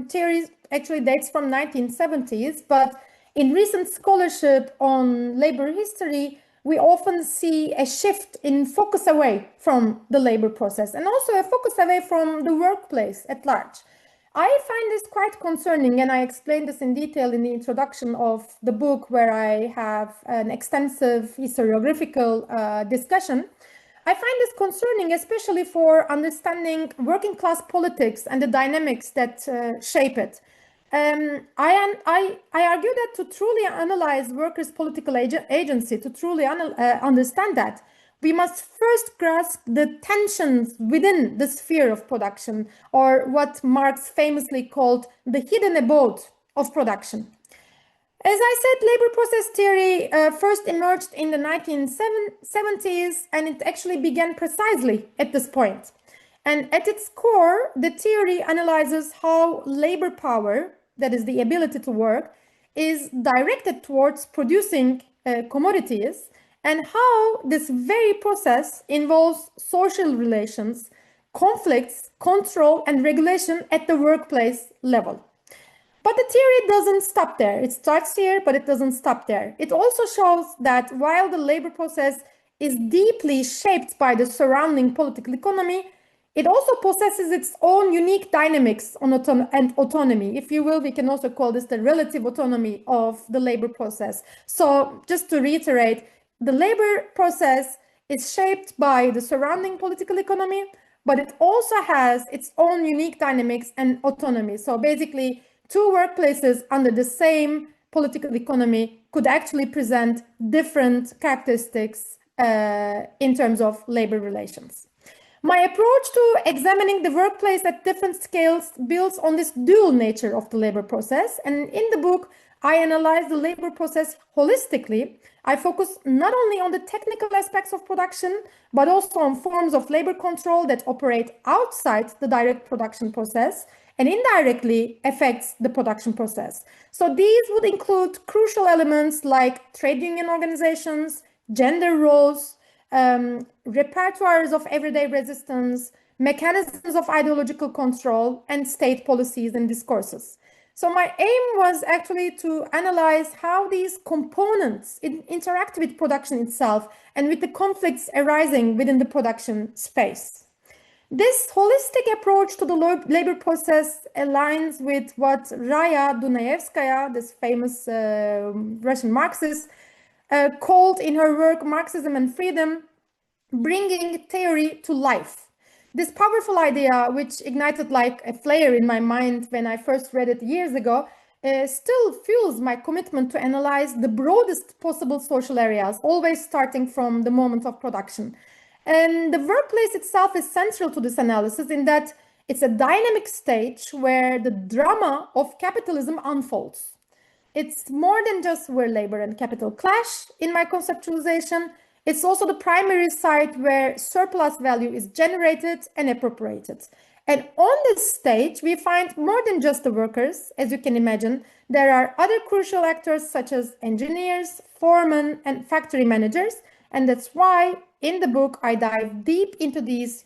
theory actually dates from 1970s, but in recent scholarship on labor history, we often see a shift in focus away from the labor process and also a focus away from the workplace at large. I find this quite concerning, and I explain this in detail in the introduction of the book, where I have an extensive historiographical discussion. I find this concerning, especially for understanding working class politics and the dynamics that shape it. I argue that to truly analyze workers' political agency, to truly understand that, we must first grasp the tensions within the sphere of production, or what Marx famously called the hidden abode of production. As I said, labor process theory first emerged in the 1970s, and it actually began precisely at this point. And at its core, the theory analyzes how labor power, that is the ability to work, is directed towards producing commodities, and how this very process involves social relations, conflicts, control, and regulation at the workplace level. But the theory doesn't stop there. It starts here, but it doesn't stop there. It also shows that while the labor process is deeply shaped by the surrounding political economy, it also possesses its own unique dynamics and autonomy. If you will, we can also call this the relative autonomy of the labor process. So just to reiterate, the labor process is shaped by the surrounding political economy, but it also has its own unique dynamics and autonomy. So basically, 2 workplaces under the same political economy could actually present different characteristics in terms of labor relations. My approach to examining the workplace at different scales builds on this dual nature of the labor process. And in the book, I analyze the labor process holistically. I focus not only on the technical aspects of production, but also on forms of labor control that operate outside the direct production process and indirectly affects the production process. So these would include crucial elements like trade union organizations, gender roles, repertoires of everyday resistance, mechanisms of ideological control, and state policies and discourses. So my aim was actually to analyze how these components interact with production itself and with the conflicts arising within the production space. This holistic approach to the labor process aligns with what Raya Dunayevskaya, this famous Russian Marxist, called in her work Marxism and Freedom, bringing theory to life. This powerful idea, which ignited like a flare in my mind when I first read it years ago, still fuels my commitment to analyze the broadest possible social areas, always starting from the moment of production. And the workplace itself is central to this analysis in that it's a dynamic stage where the drama of capitalism unfolds. it's more than just where labor and capital clash in my conceptualization. It's also the primary site where surplus value is generated and appropriated. And on this stage, we find more than just the workers, as you can imagine. There are other crucial actors such as engineers, foremen, and factory managers. And that's why in the book, I dive deep into these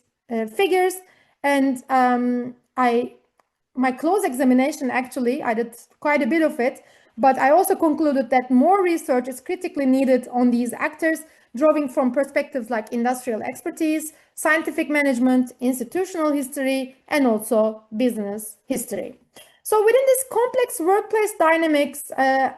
figures. And my close examination, actually, I did quite a bit of it, but I also concluded that more research is critically needed on these actors, drawing from perspectives like industrial expertise, scientific management, institutional history, and also business history. So within this complex workplace dynamics,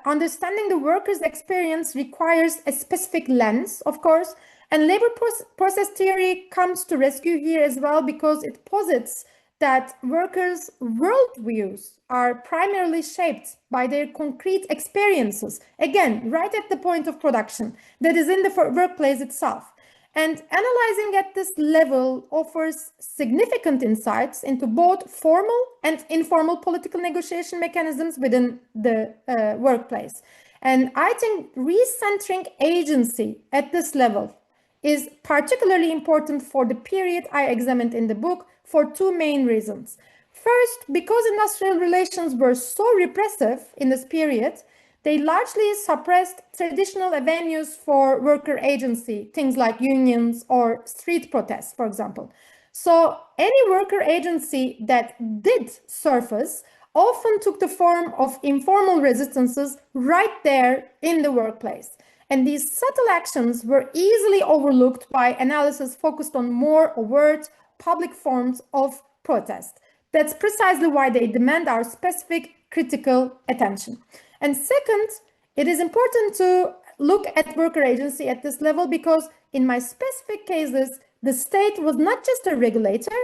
understanding the worker's experience requires a specific lens, of course, and labor process theory comes to rescue here as well, because it posits that workers' worldviews are primarily shaped by their concrete experiences, again, right at the point of production, that is in the workplace itself. And analyzing at this level offers significant insights into both formal and informal political negotiation mechanisms within the workplace. And I think recentering agency at this level is particularly important for the period I examined in the book for two main reasons. First, because industrial relations were so repressive in this period, they largely suppressed traditional avenues for worker agency, things like unions or street protests, for example. So any worker agency that did surface often took the form of informal resistances right there in the workplace. And these subtle actions were easily overlooked by analysis focused on more overt public forms of protest. That's precisely why they demand our specific critical attention. And second, it is important to look at worker agency at this level because in my specific cases, the state was not just a regulator,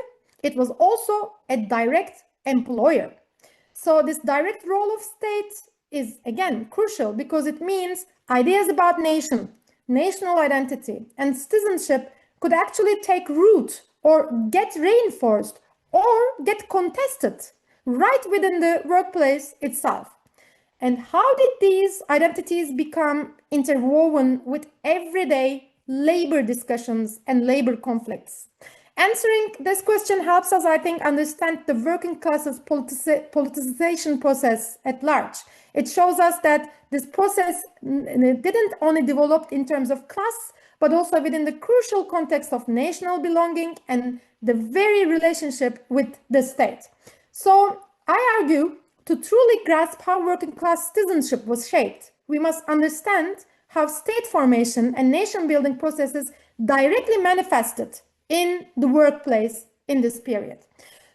it was also a direct employer. So this direct role of state is, again, crucial because it means ideas about nation, national identity, and citizenship could actually take root or get reinforced or get contested right within the workplace itself. And how did these identities become interwoven with everyday labor discussions and labor conflicts? Answering this question helps us, I think, understand the working class's politicization process at large. It shows us that this process didn't only develop in terms of class, but also within the crucial context of national belonging and the very relationship with the state. So I argue, to truly grasp how working class citizenship was shaped, we must understand how state formation and nation building processes directly manifested in the workplace in this period.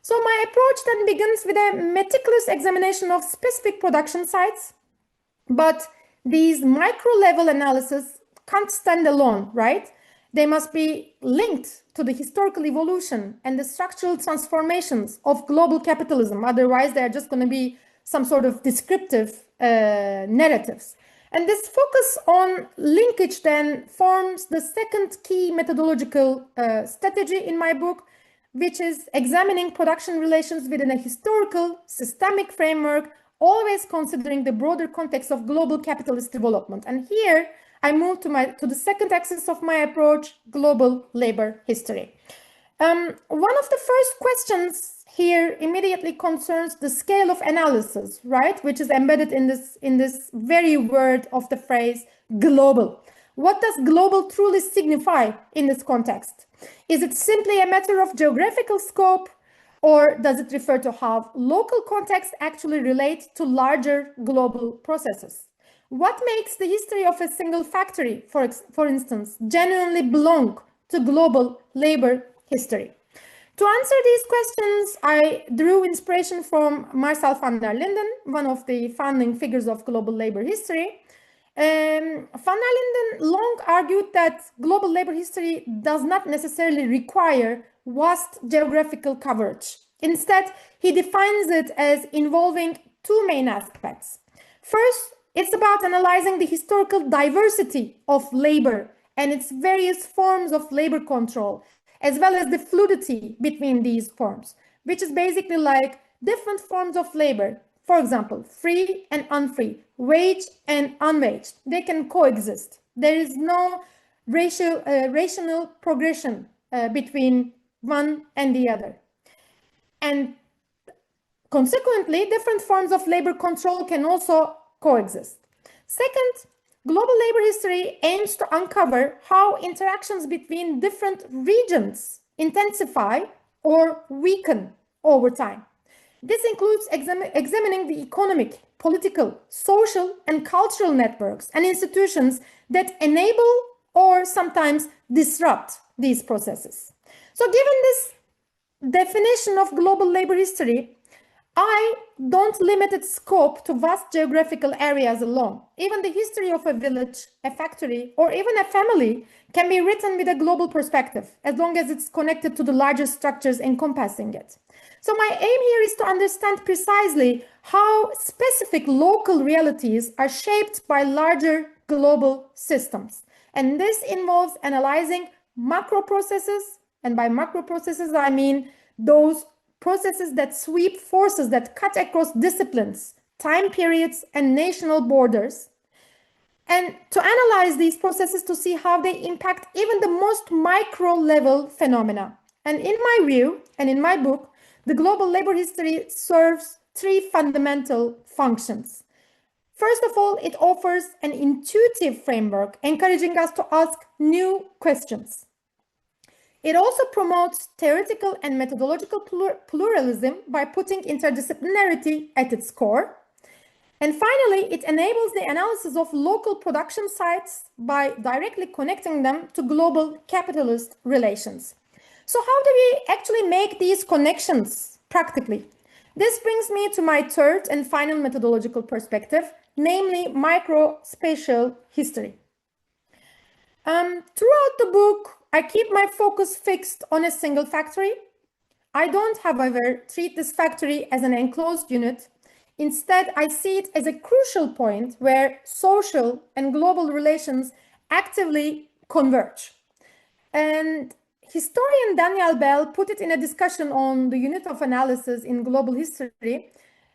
So my approach then begins with a meticulous examination of specific production sites, but these micro level analysis can't stand alone, right? They must be linked to the historical evolution and the structural transformations of global capitalism. Otherwise, they're just going to be some sort of descriptive narratives. And this focus on linkage then forms the second key methodological strategy in my book, which is examining production relations within a historical, systemic framework, always considering the broader context of global capitalist development. And here I move to the second axis of my approach, global labor history. One of the first questions here immediately concerns the scale of analysis, right? Which is embedded in this very word of the phrase global. What does global truly signify in this context? Is it simply a matter of geographical scope, or does it refer to how local contexts actually relate to larger global processes? What makes the history of a single factory, for instance, genuinely belong to global labor history? To answer these questions, I drew inspiration from Marcel van der Linden, one of the founding figures of global labor history. Van der Linden long argued that global labor history does not necessarily require vast geographical coverage. Instead, he defines it as involving two main aspects. First, it's about analyzing the historical diversity of labor and its various forms of labor control, as well as the fluidity between these forms, which is basically like different forms of labor For example, free and unfree, wage and unwaged, they can coexist. There is no rational progression between one and the other. And consequently, different forms of labor control can also coexist. Second, global labor history aims to uncover how interactions between different regions intensify or weaken over time. This includes examining the economic, political, social, and cultural networks and institutions that enable or sometimes disrupt these processes. So given this definition of global labor history, I don't limit its scope to vast geographical areas alone. Even the history of a village, a factory, or even a family can be written with a global perspective, as long as it's connected to the larger structures encompassing it. So my aim here is to understand precisely how specific local realities are shaped by larger global systems. And this involves analyzing macro processes, and by macro processes, I mean those processes that sweep forces that cut across disciplines, time periods, and national borders, and to analyze these processes to see how they impact even the most micro-level phenomena. And in my view, and in my book, the global labor history serves three fundamental functions. First of all, it offers an intuitive framework, encouraging us to ask new questions. It also promotes theoretical and methodological pluralism by putting interdisciplinarity at its core. And finally, it enables the analysis of local production sites by directly connecting them to global capitalist relations. So how do we actually make these connections practically? This brings me to my third and final methodological perspective, namely micro-spatial history. Throughout the book, I keep my focus fixed on a single factory. I don't, however, treat this factory as an enclosed unit. Instead, I see it as a crucial point where social and global relations actively converge. And historian Daniel Bell put it in a discussion on the unit of analysis in global history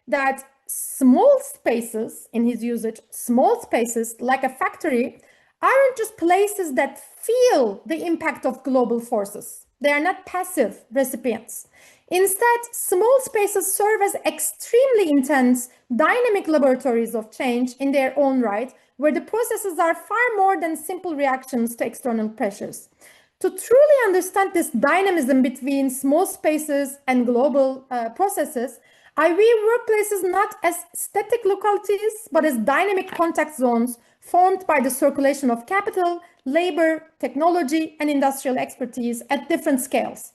that small spaces, in his usage, small spaces like a factory aren't just places that feel the impact of global forces. They are not passive recipients. Instead, small spaces serve as extremely intense, dynamic laboratories of change in their own right, where the processes are far more than simple reactions to external pressures. To truly understand this dynamism between small spaces and global processes, I view workplaces not as static localities, but as dynamic contact zones formed by the circulation of capital, labor, technology, and industrial expertise at different scales.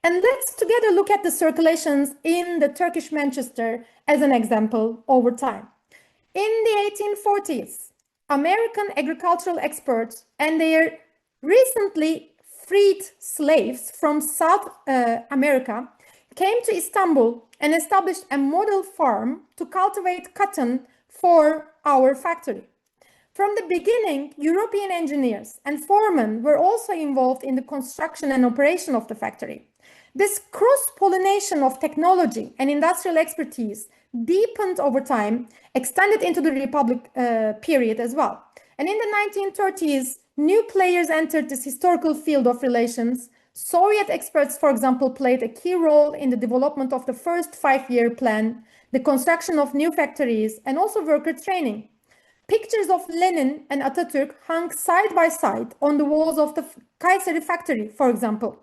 And let's together look at the circulations in the Turkish Manchester as an example over time. In the 1840s, American agricultural experts and their recently freed slaves from South America came to Istanbul and established a model farm to cultivate cotton for our factory. From the beginning, European engineers and foremen were also involved in the construction and operation of the factory. This cross-pollination of technology and industrial expertise deepened over time, extended into the Republic period as well. And in the 1930s, new players entered this historical field of relations. Soviet experts, for example, played a key role in the development of the first five-year plan, the construction of new factories, and also worker training. Pictures of Lenin and Atatürk hung side by side on the walls of the Kayseri factory, for example.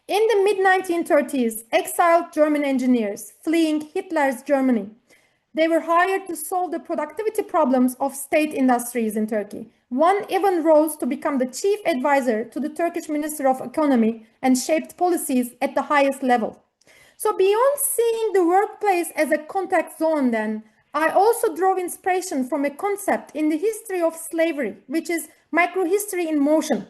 In the mid-1930s, exiled German engineers fleeing Hitler's Germany, they were hired to solve the productivity problems of state industries in Turkey. One even rose to become the chief advisor to the Turkish Minister of Economy and shaped policies at the highest level. So beyond seeing the workplace as a contact zone then, I also draw inspiration from a concept in the history of slavery, which is microhistory in motion.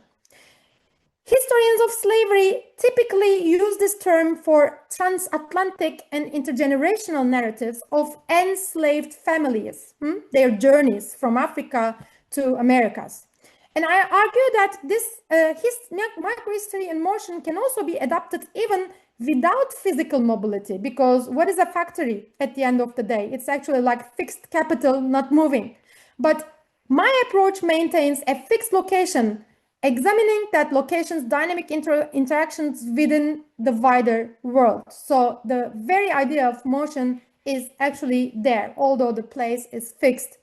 Historians of slavery typically use this term for transatlantic and intergenerational narratives of enslaved families, their journeys from Africa to Americas. And I argue that this microhistory in motion can also be adapted even without physical mobility, because what is a factory at the end of the day? It's actually like fixed capital, not moving. But my approach maintains a fixed location, examining that location's dynamic interactions within the wider world. So the very idea of motion is actually there, although the place is fixed.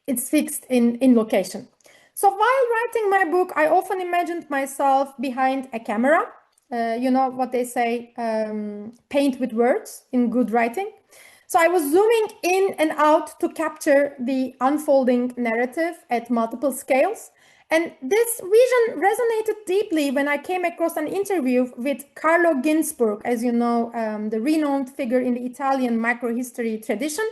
It's fixed in location. So while writing my book, I often imagined myself behind a camera. You know what they say, paint with words in good writing. So I was zooming in and out to capture the unfolding narrative at multiple scales. And this vision resonated deeply when I came across an interview with Carlo Ginzburg, as you know, the renowned figure in the Italian microhistory tradition.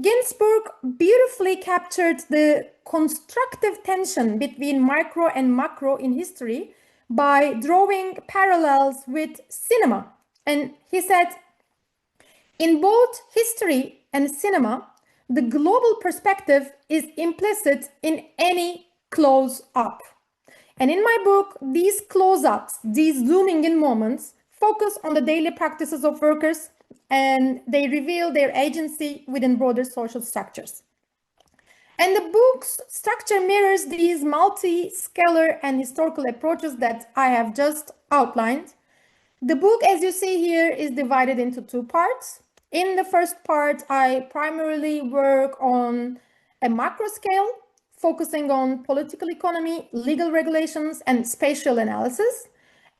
Ginzburg beautifully captured the constructive tension between micro and macro in history by drawing parallels with cinema. And he said, in both history and cinema, the global perspective is implicit in any close-up. And in my book, these close-ups, these zooming in moments, focus on the daily practices of workers, and they reveal their agency within broader social structures. And the book's structure mirrors these multi-scalar and historical approaches that I have just outlined. The book, as you see here, is divided into two parts. In the first part, I primarily work on a macro scale, focusing on political economy, legal regulations, and spatial analysis.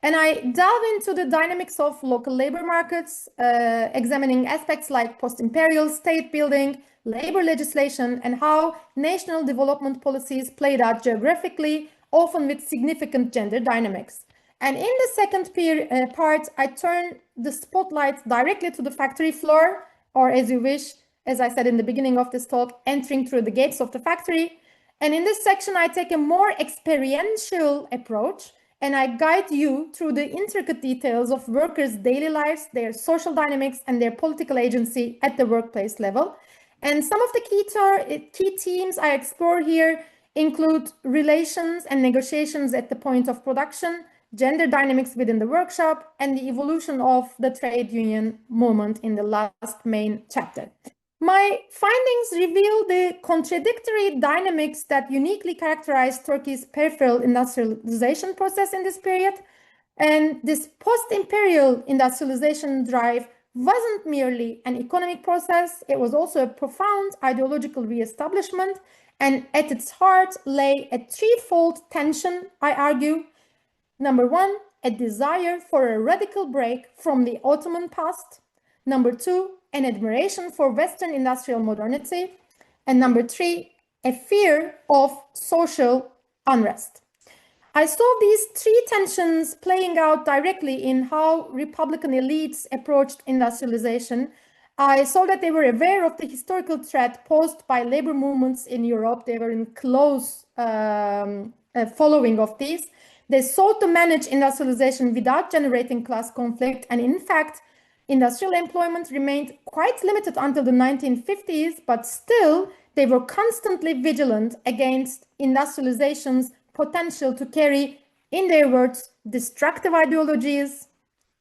And I delve into the dynamics of local labor markets, examining aspects like post-imperial state building, labor legislation, and how national development policies played out geographically, often with significant gender dynamics. And in the second part, I turn the spotlight directly to the factory floor, or as you wish, as I said in the beginning of this talk, entering through the gates of the factory. And in this section, I take a more experiential approach, and I guide you through the intricate details of workers' daily lives, their social dynamics, and their political agency at the workplace level. And some of the key themes I explore here include relations and negotiations at the point of production, gender dynamics within the workshop, and the evolution of the trade union movement in the last main chapter. My findings reveal the contradictory dynamics that uniquely characterize Turkey's peripheral industrialization process in this period. And this post-imperial industrialization drive wasn't merely an economic process, it was also a profound ideological reestablishment, and at its heart lay a threefold tension, I argue. Number one, a desire for a radical break from the Ottoman past. Number two, an admiration for Western industrial modernity. And number three, a fear of social unrest. I saw these three tensions playing out directly in how Republican elites approached industrialization. I saw that they were aware of the historical threat posed by labor movements in Europe. They were in close following of these. They sought to manage industrialization without generating class conflict. And in fact, industrial employment remained quite limited until the 1950s, but still they were constantly vigilant against industrialization's potential to carry, in their words, destructive ideologies.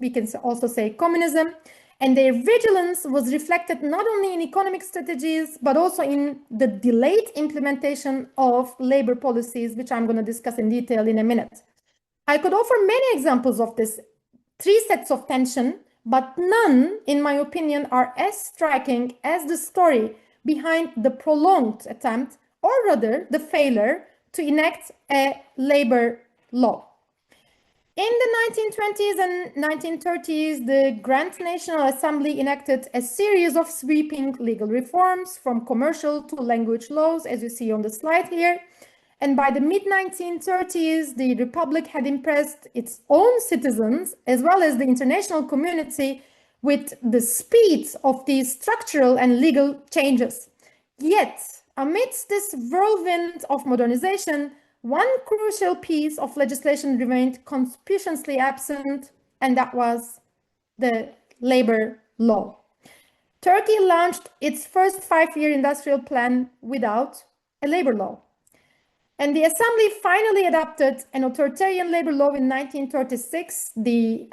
We can also say communism. And their vigilance was reflected not only in economic strategies, but also in the delayed implementation of labor policies, which I'm going to discuss in detail in a minute. I could offer many examples of this three sets of tension, but none, in my opinion, are as striking as the story behind the prolonged attempt, or rather the failure, to enact a labor law. In the 1920s and 1930s, the Grand National Assembly enacted a series of sweeping legal reforms, from commercial to language laws, as you see on the slide here. And by the mid-1930s, the Republic had impressed its own citizens, as well as the international community, with the speed of these structural and legal changes. Yet, amidst this whirlwind of modernization, one crucial piece of legislation remained conspicuously absent, and that was the labor law. Turkey launched its first 5-year industrial plan without a labor law. And the assembly finally adopted an authoritarian labor law in 1936. The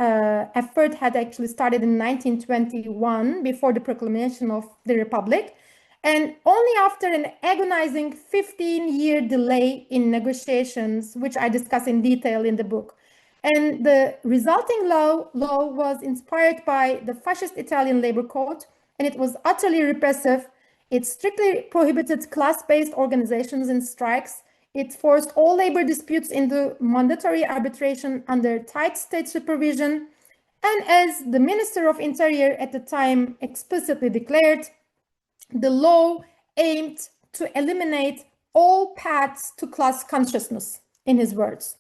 effort had actually started in 1921 before the proclamation of the Republic. And only after an agonizing 15-year delay in negotiations, which I discuss in detail in the book. And the resulting law was inspired by the fascist Italian labor code, and it was utterly repressive. It strictly prohibited class-based organizations and strikes. It forced all labor disputes into mandatory arbitration under tight state supervision. And as the Minister of Interior at the time explicitly declared, the law aimed to eliminate all paths to class consciousness, in his words.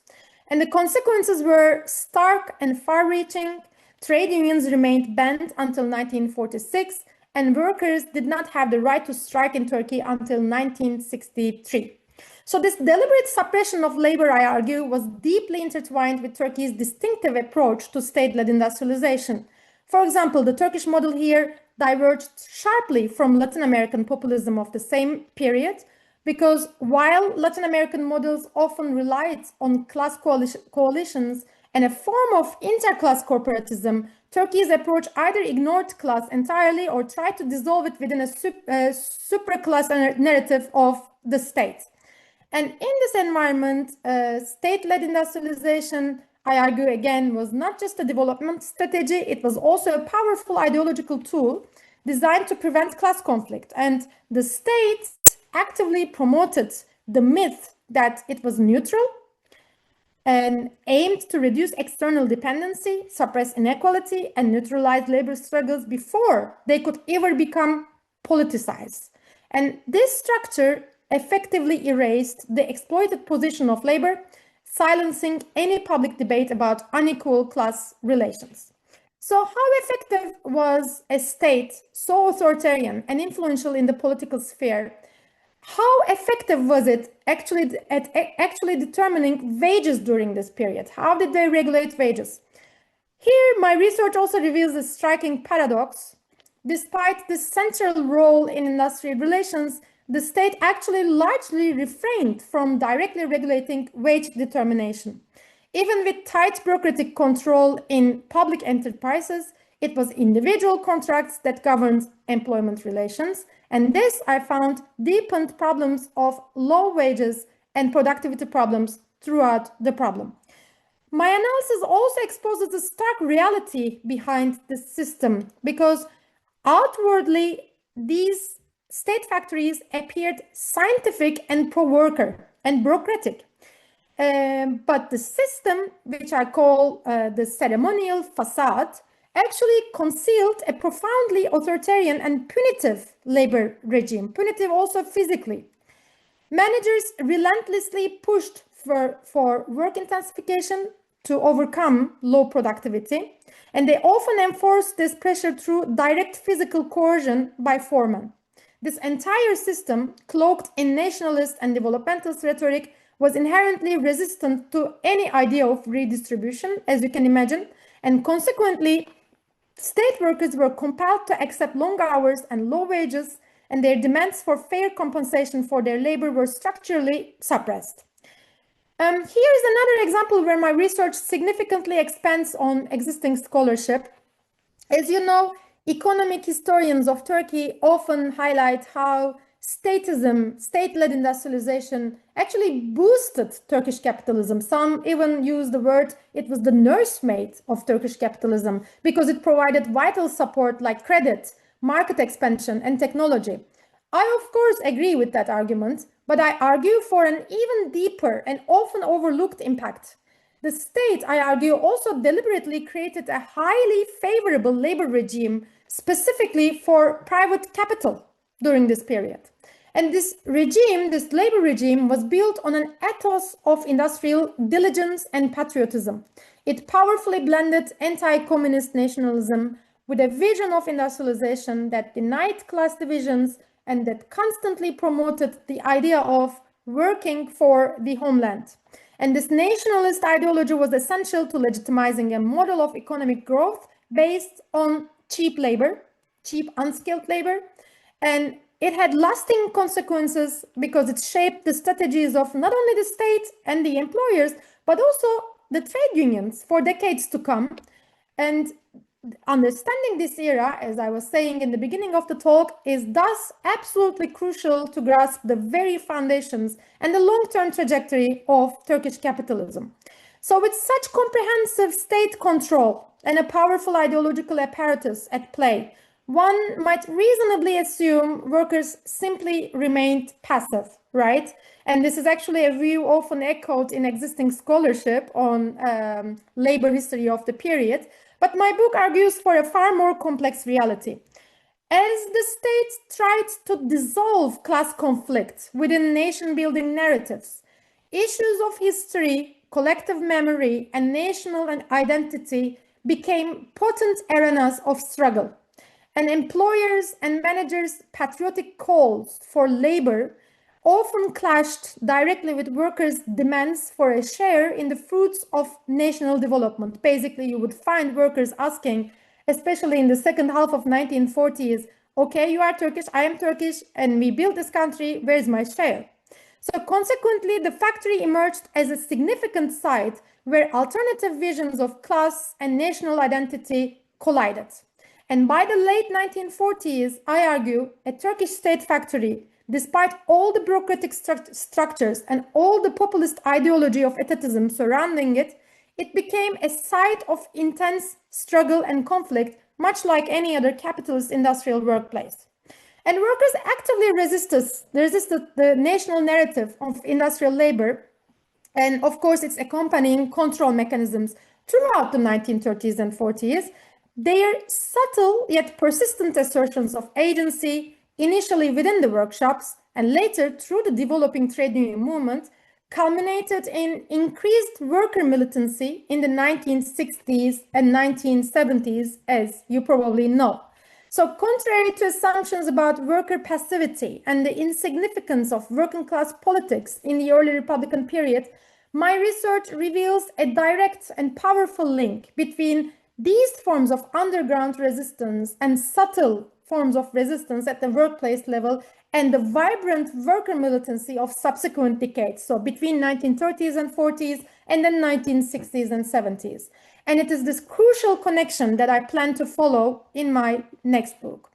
And the consequences were stark and far-reaching. Trade unions remained banned until 1946, and workers did not have the right to strike in Turkey until 1963. So this deliberate suppression of labor, I argue, was deeply intertwined with Turkey's distinctive approach to state-led industrialization. For example, the Turkish model here diverged sharply from Latin American populism of the same period, because while Latin American models often relied on class coalitions and a form of interclass corporatism, Turkey's approach either ignored class entirely or tried to dissolve it within a supraclass narrative of the state. And in this environment, state-led industrialization, I argue again, was not just a development strategy, it was also a powerful ideological tool designed to prevent class conflict. And the state actively promoted the myth that it was neutral and aimed to reduce external dependency, suppress inequality, and neutralize labor struggles before they could ever become politicized. And this structure effectively erased the exploited position of labor, silencing any public debate about unequal class relations. So how effective was a state so authoritarian and influential in the political sphere? How effective was it actually at actually determining wages during this period? How did they regulate wages? Here, my research also reveals a striking paradox. Despite this central role in industrial relations, the state actually largely refrained from directly regulating wage determination. Even with tight bureaucratic control in public enterprises, it was individual contracts that governed employment relations. And this, I found, deepened problems of low wages and productivity problems throughout the problem. My analysis also exposes the stark reality behind this system, because outwardly, these state factories appeared scientific and pro-worker and bureaucratic. But the system, which I call the ceremonial facade, actually concealed a profoundly authoritarian and punitive labor regime, punitive also physically. Managers relentlessly pushed for work intensification to overcome low productivity, and they often enforced this pressure through direct physical coercion by foremen. This entire system, cloaked in nationalist and developmentalist rhetoric, was inherently resistant to any idea of redistribution, as you can imagine, and consequently, state workers were compelled to accept long hours and low wages, and their demands for fair compensation for their labor were structurally suppressed. Here is another example where my research significantly expands on existing scholarship. As you know, economic historians of Turkey often highlight how statism, state-led industrialization actually boosted Turkish capitalism. Some even use the word, it was the nursemaid of Turkish capitalism because it provided vital support like credit, market expansion, and technology. I, of course, agree with that argument, but I argue for an even deeper and often overlooked impact. The state, I argue, also deliberately created a highly favorable labor regime specifically for private capital during this period. And this regime, this labor regime, was built on an ethos of industrial diligence and patriotism. It powerfully blended anti-communist nationalism with a vision of industrialization that denied class divisions and that constantly promoted the idea of working for the homeland. And this nationalist ideology was essential to legitimizing a model of economic growth based on cheap labor, cheap unskilled labor. And it had lasting consequences because it shaped the strategies of not only the state and the employers, but also the trade unions for decades to come. And understanding this era, as I was saying in the beginning of the talk, is thus absolutely crucial to grasp the very foundations and the long-term trajectory of Turkish capitalism. So with such comprehensive state control and a powerful ideological apparatus at play, one might reasonably assume workers simply remained passive, right? And this is actually a view often echoed in existing scholarship on labor history of the period. But my book argues for a far more complex reality. As the state tried to dissolve class conflict within nation-building narratives, issues of history, collective memory, and national identity became potent arenas of struggle. And employers' and managers' patriotic calls for labor often clashed directly with workers' demands for a share in the fruits of national development. Basically, you would find workers asking, especially in the second half of 1940s, okay, you are Turkish, I am Turkish, and we built this country, where's my share? So consequently, the factory emerged as a significant site where alternative visions of class and national identity collided. And by the late 1940s, I argue, a Turkish state factory, despite all the bureaucratic structures and all the populist ideology of etatism surrounding it, it became a site of intense struggle and conflict, much like any other capitalist industrial workplace. And workers actively resisted the national narrative of industrial labor, and of course its accompanying control mechanisms throughout the 1930s and 40s. Their subtle yet persistent assertions of agency, initially within the workshops and later through the developing trade union movement, culminated in increased worker militancy in the 1960s and 1970s, as you probably know. So contrary to assumptions about worker passivity and the insignificance of working class politics in the early Republican period, my research reveals a direct and powerful link between these forms of underground resistance and subtle forms of resistance at the workplace level and the vibrant worker militancy of subsequent decades, so between 1930s and 40s and then 1960s and 70s. And it is this crucial connection that I plan to follow in my next book.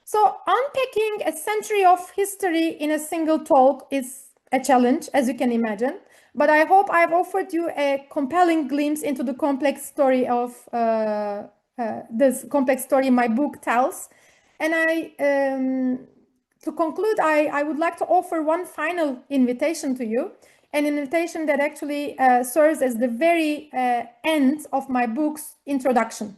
So unpacking a century of history in a single talk is a challenge, as you can imagine. But I hope I've offered you a compelling glimpse into the complex story of this complex story my book tells. And to conclude, I would like to offer one final invitation to you, an invitation that actually serves as the very end of my book's introduction.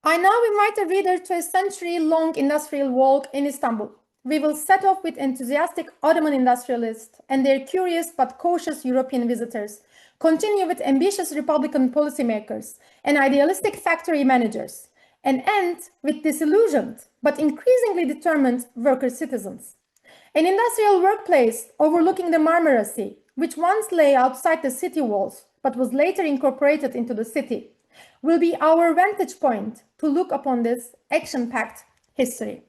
I now invite a reader to a century-long industrial walk in Istanbul. We will set off with enthusiastic Ottoman industrialists and their curious but cautious European visitors, continue with ambitious Republican policymakers and idealistic factory managers, and end with disillusioned but increasingly determined worker citizens. An industrial workplace overlooking the Marmara Sea, which once lay outside the city walls but was later incorporated into the city, will be our vantage point to look upon this action-packed history.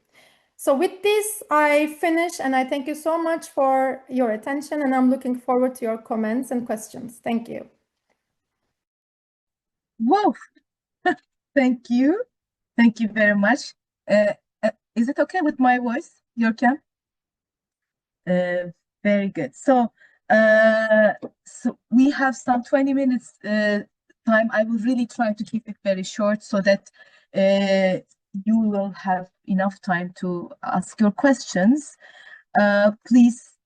So with this, I finish, and I thank you so much for your attention, and I'm looking forward to your comments and questions. Thank you. Wow, thank you. Thank you very much. Is it okay with my voice, Görkem? Very good. So we have some 20 minutes time. I will really try to keep it very short so that you will have enough time to ask your questions. Please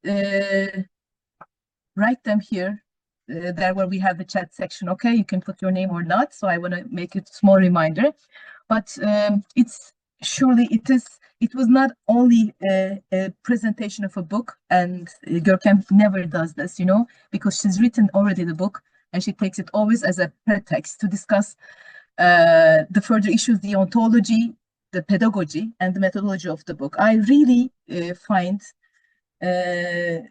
write them here, there where we have the chat section. Okay, you can put your name or not. So I want to make it a small reminder, but it was not only a presentation of a book, and Görkem never does this, you know, because she's written already the book and she takes it always as a pretext to discuss the further issues, the ontology, the pedagogy, and the methodology of the book. I really find the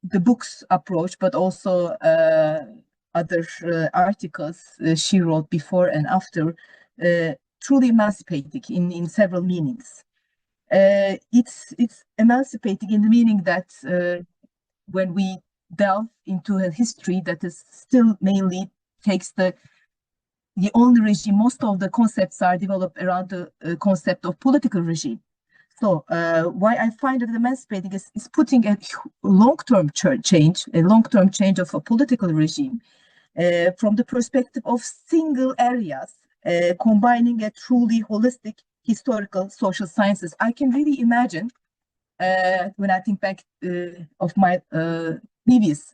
book's approach, but also other articles she wrote before and after, truly emancipating in several meanings. It's emancipating in the meaning that when we delve into a history that is still mainly takes the only regime, most of the concepts are developed around the concept of political regime. So why I find it emancipating is putting a long-term change, of a political regime from the perspective of single areas, combining a truly holistic historical social sciences. I can really imagine when I think back of my previous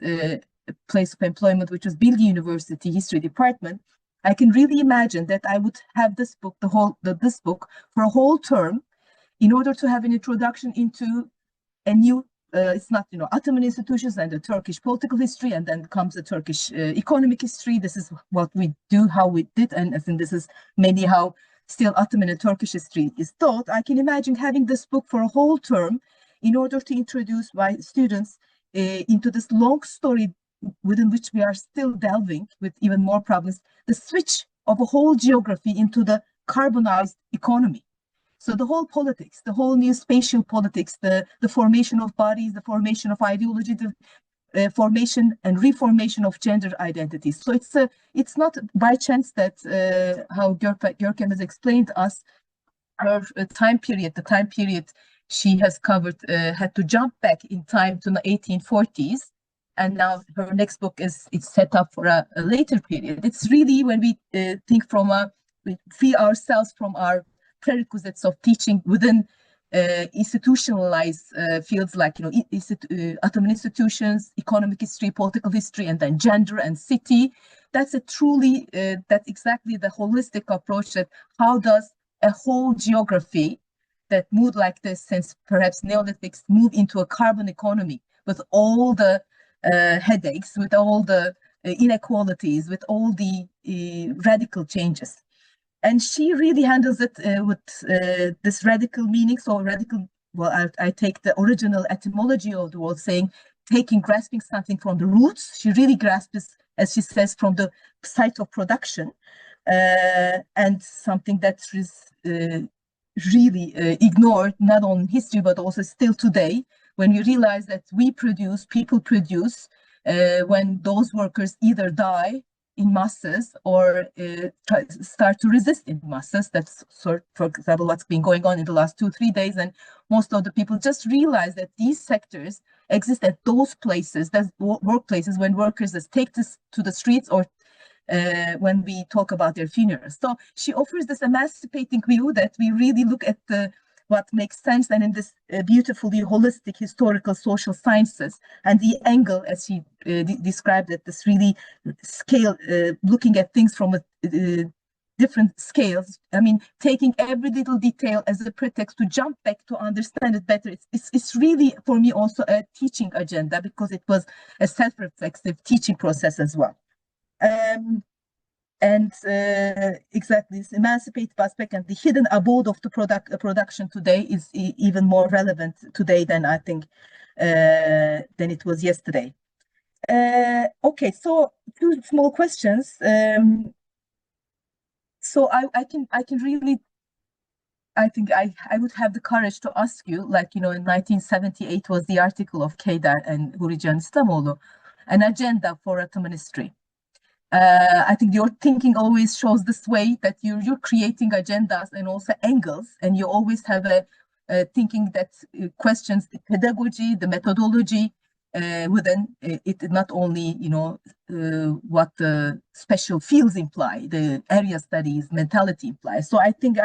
place of employment, which was Bilgi University History Department, I can really imagine that I would have this book, this book for a whole term, in order to have an introduction into a new, it's not, Ottoman institutions and the Turkish political history, and then comes the Turkish economic history. This is what we do, how we did, and I think this is mainly how still Ottoman and Turkish history is taught. I can imagine having this book for a whole term in order to introduce my students into this long story within which we are still delving with even more problems, the switch of a whole geography into the carbonized economy. So the whole politics, the whole new spatial politics, the formation of bodies, the formation of ideology, the formation and reformation of gender identities. So it's not by chance that how Görkem has explained to us, her the time period she has covered had to jump back in time to the 1840s. And now her next book it's set up for a later period. It's really when we think we free ourselves from our prerequisites of teaching within institutionalized fields like Ottoman institutions, economic history, political history, and then gender and city. That's that's exactly the holistic approach. That how does a whole geography that moved like this since perhaps Neolithics move into a carbon economy with all the headaches, with all the inequalities, with all the radical changes. And she really handles it with this radical meaning. So radical, well, I take the original etymology of the word, saying grasping something from the roots. She really grasps, as she says, from the site of production, and something that is really ignored, not only in history, but also still today, when we realize that people produce, when those workers either die in masses or start to resist in masses. That's for example, what's been going on in the last 2-3 days. And most of the people just realize that these sectors exist at those places, that's workplaces, when workers just take this to the streets, or when we talk about their funerals. So she offers this emancipating view that we really look at what makes sense, and in this beautifully holistic historical social sciences, and the angle, as she described it, this really scale, looking at things from a different scales. I mean, taking every little detail as a pretext to jump back to understand it better. It's really, for me, also a teaching agenda, because it was a self-reflexive teaching process as well. Exactly, this emancipative aspect and the hidden abode of the production today is even more relevant today than I think than it was yesterday. Okay, so 2 small questions. So I can really, I think I would have the courage to ask you, like, in 1978 was the article of Keydar and Hurican İslamoğlu, an agenda for Ottoman history. I think your thinking always shows this way, that you're creating agendas and also angles, and you always have a thinking that questions the pedagogy, the methodology within it, not only what the special fields imply, the area studies, mentality implies. So I think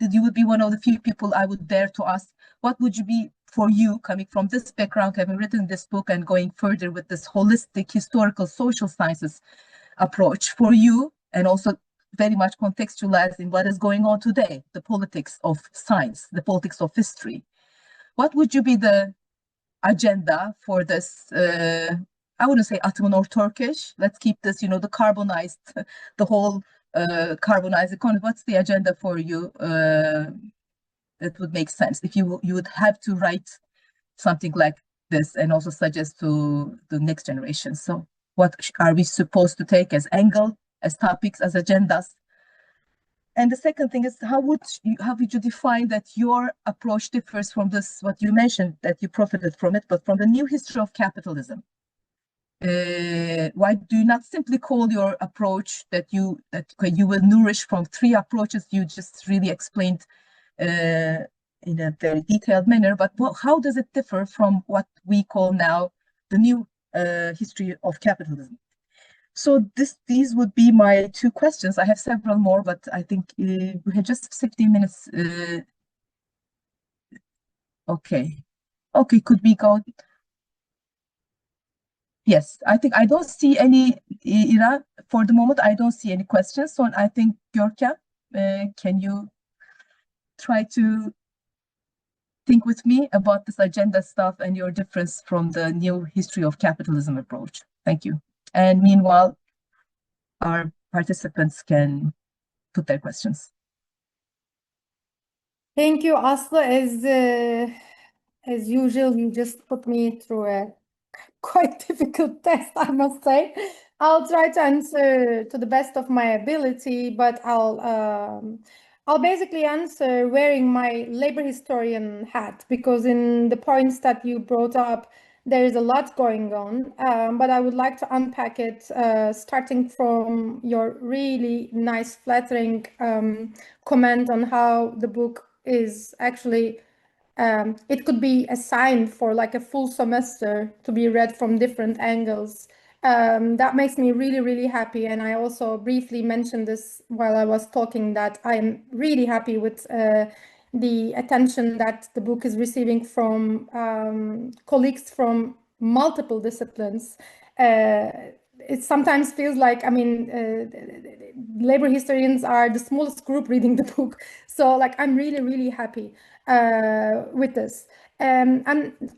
you would be one of the few people I would dare to ask, what would you be, for you, coming from this background, having written this book and going further with this holistic historical social sciences approach for you, and also very much contextualizing what is going on today, the politics of science, the politics of history. What would you be the agenda for this, I wouldn't say Ottoman or Turkish, let's keep this, the carbonized, the whole carbonized economy. What's the agenda for you that would make sense if you would have to write something like this and also suggest to the next generation? So what are we supposed to take as angle, as topics, as agendas? And the second thing is, how would you define that your approach differs from this, what you mentioned, that you profited from it, but from the new history of capitalism? Why do you not simply call your approach that you will nourish from three approaches you just really explained in a very detailed manner, but how does it differ from what we call now the new history of capitalism? So these would be my two questions. I have several more, but I think we had just 15 minutes. Okay, could we go? Yes, I think I don't see any, Ira, for the moment, I don't see any questions. So I think, Görkem, can you try to think with me about this agenda stuff and your difference from the new history of capitalism approach? Thank you. And meanwhile, our participants can put their questions. Thank you, Aslı. As usual, you just put me through a quite difficult test, I must say. I'll try to answer to the best of my ability, but I'll basically answer wearing my labor historian hat, because in the points that you brought up, there is a lot going on, but I would like to unpack it, starting from your really nice, flattering comment on how the book is actually, it could be assigned for like a full semester to be read from different angles. That makes me really, really happy. And I also briefly mentioned this while I was talking, that I'm really happy with the attention that the book is receiving from colleagues from multiple disciplines. It sometimes feels like, I mean, labor historians are the smallest group reading the book. So like, I'm really, really happy with this. I'm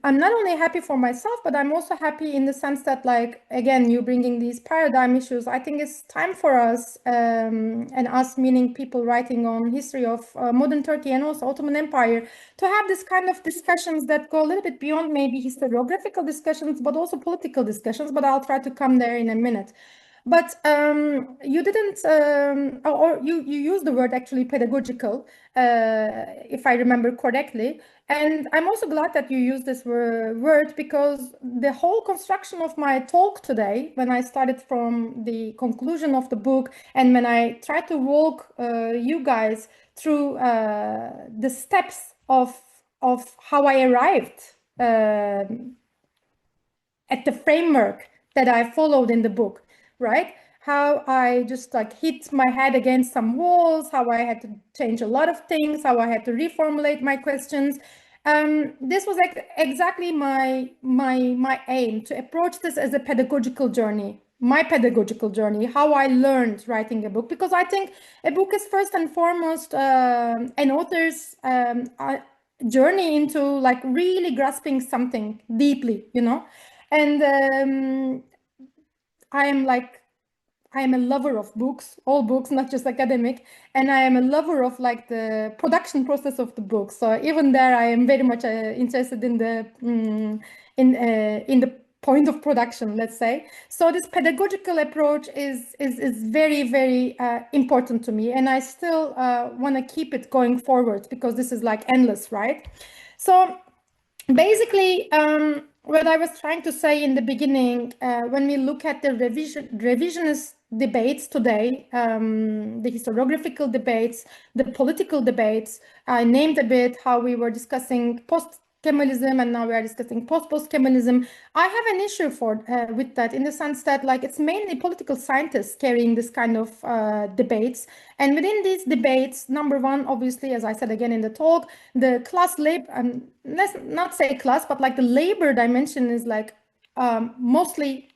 not only happy for myself, but I'm also happy in the sense that, like, again, you bringing these paradigm issues. I think it's time for us, and us meaning people writing on history of modern Turkey and also Ottoman Empire, to have this kind of discussions that go a little bit beyond maybe historiographical discussions, but also political discussions. But I'll try to come there in a minute. But you didn't, or you used the word actually pedagogical, if I remember correctly. And I'm also glad that you used this word, because the whole construction of my talk today, when I started from the conclusion of the book, and when I tried to walk you guys through the steps of how I arrived at the framework that I followed in the book, right? How I just like hit my head against some walls, how I had to change a lot of things, how I had to reformulate my questions. This was exactly my aim, to approach this as a pedagogical journey, my pedagogical journey, how I learned writing a book, because I think a book is first and foremost an author's journey into like really grasping something deeply, you know. And I am a lover of books, all books, not just academic, and I am a lover of like the production process of the book. So even there, I am very much interested in the in the point of production, let's say. So this pedagogical approach is very, very important to me, and I still want to keep it going forward, because this is like endless, right? So basically, what I was trying to say in the beginning, when we look at the revisionist debates today, the historiographical debates, the political debates, I named a bit how we were discussing post-Kemalism, and now we are discussing post-Kemalism. I have an issue with that, in the sense that like it's mainly political scientists carrying this kind of debates. And within these debates, number one, obviously, as I said again in the talk, the class labor, let's not say class, but like the labor dimension is like mostly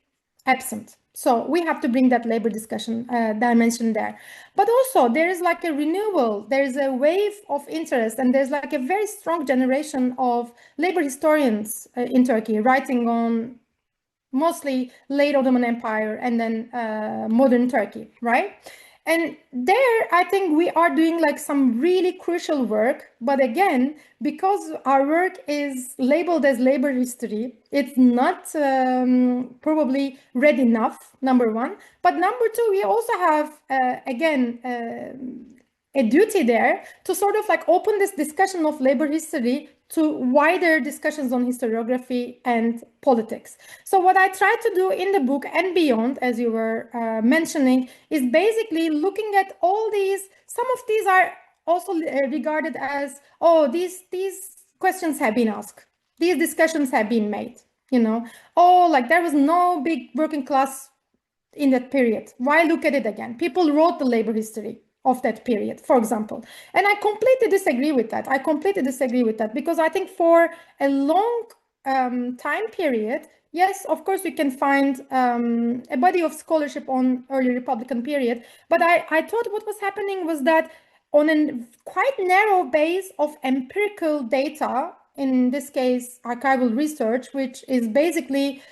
absent. So we have to bring that labor discussion dimension there. But also there is like a renewal, there is a wave of interest, and there's like a very strong generation of labor historians in Turkey writing on mostly late Ottoman Empire and then modern Turkey, right? And there, I think we are doing like some really crucial work. But again, because our work is labeled as labor history, it's not probably read enough, number one. But number two, we also have, again, a duty there to sort of like open this discussion of labor history to wider discussions on historiography and politics. So what I try to do in the book and beyond, as you were mentioning, is basically looking at all these. Some of these are also regarded as, oh, these questions have been asked, these discussions have been made, you know, oh, like there was no big working class in that period. Why look at it again? People wrote the labor history of that period, for example. And I completely disagree with that. I completely disagree with that because I think for a long time period, yes, of course, we can find a body of scholarship on early Republican period. But I thought what was happening was that on a quite narrow base of empirical data, in this case, archival research, which basically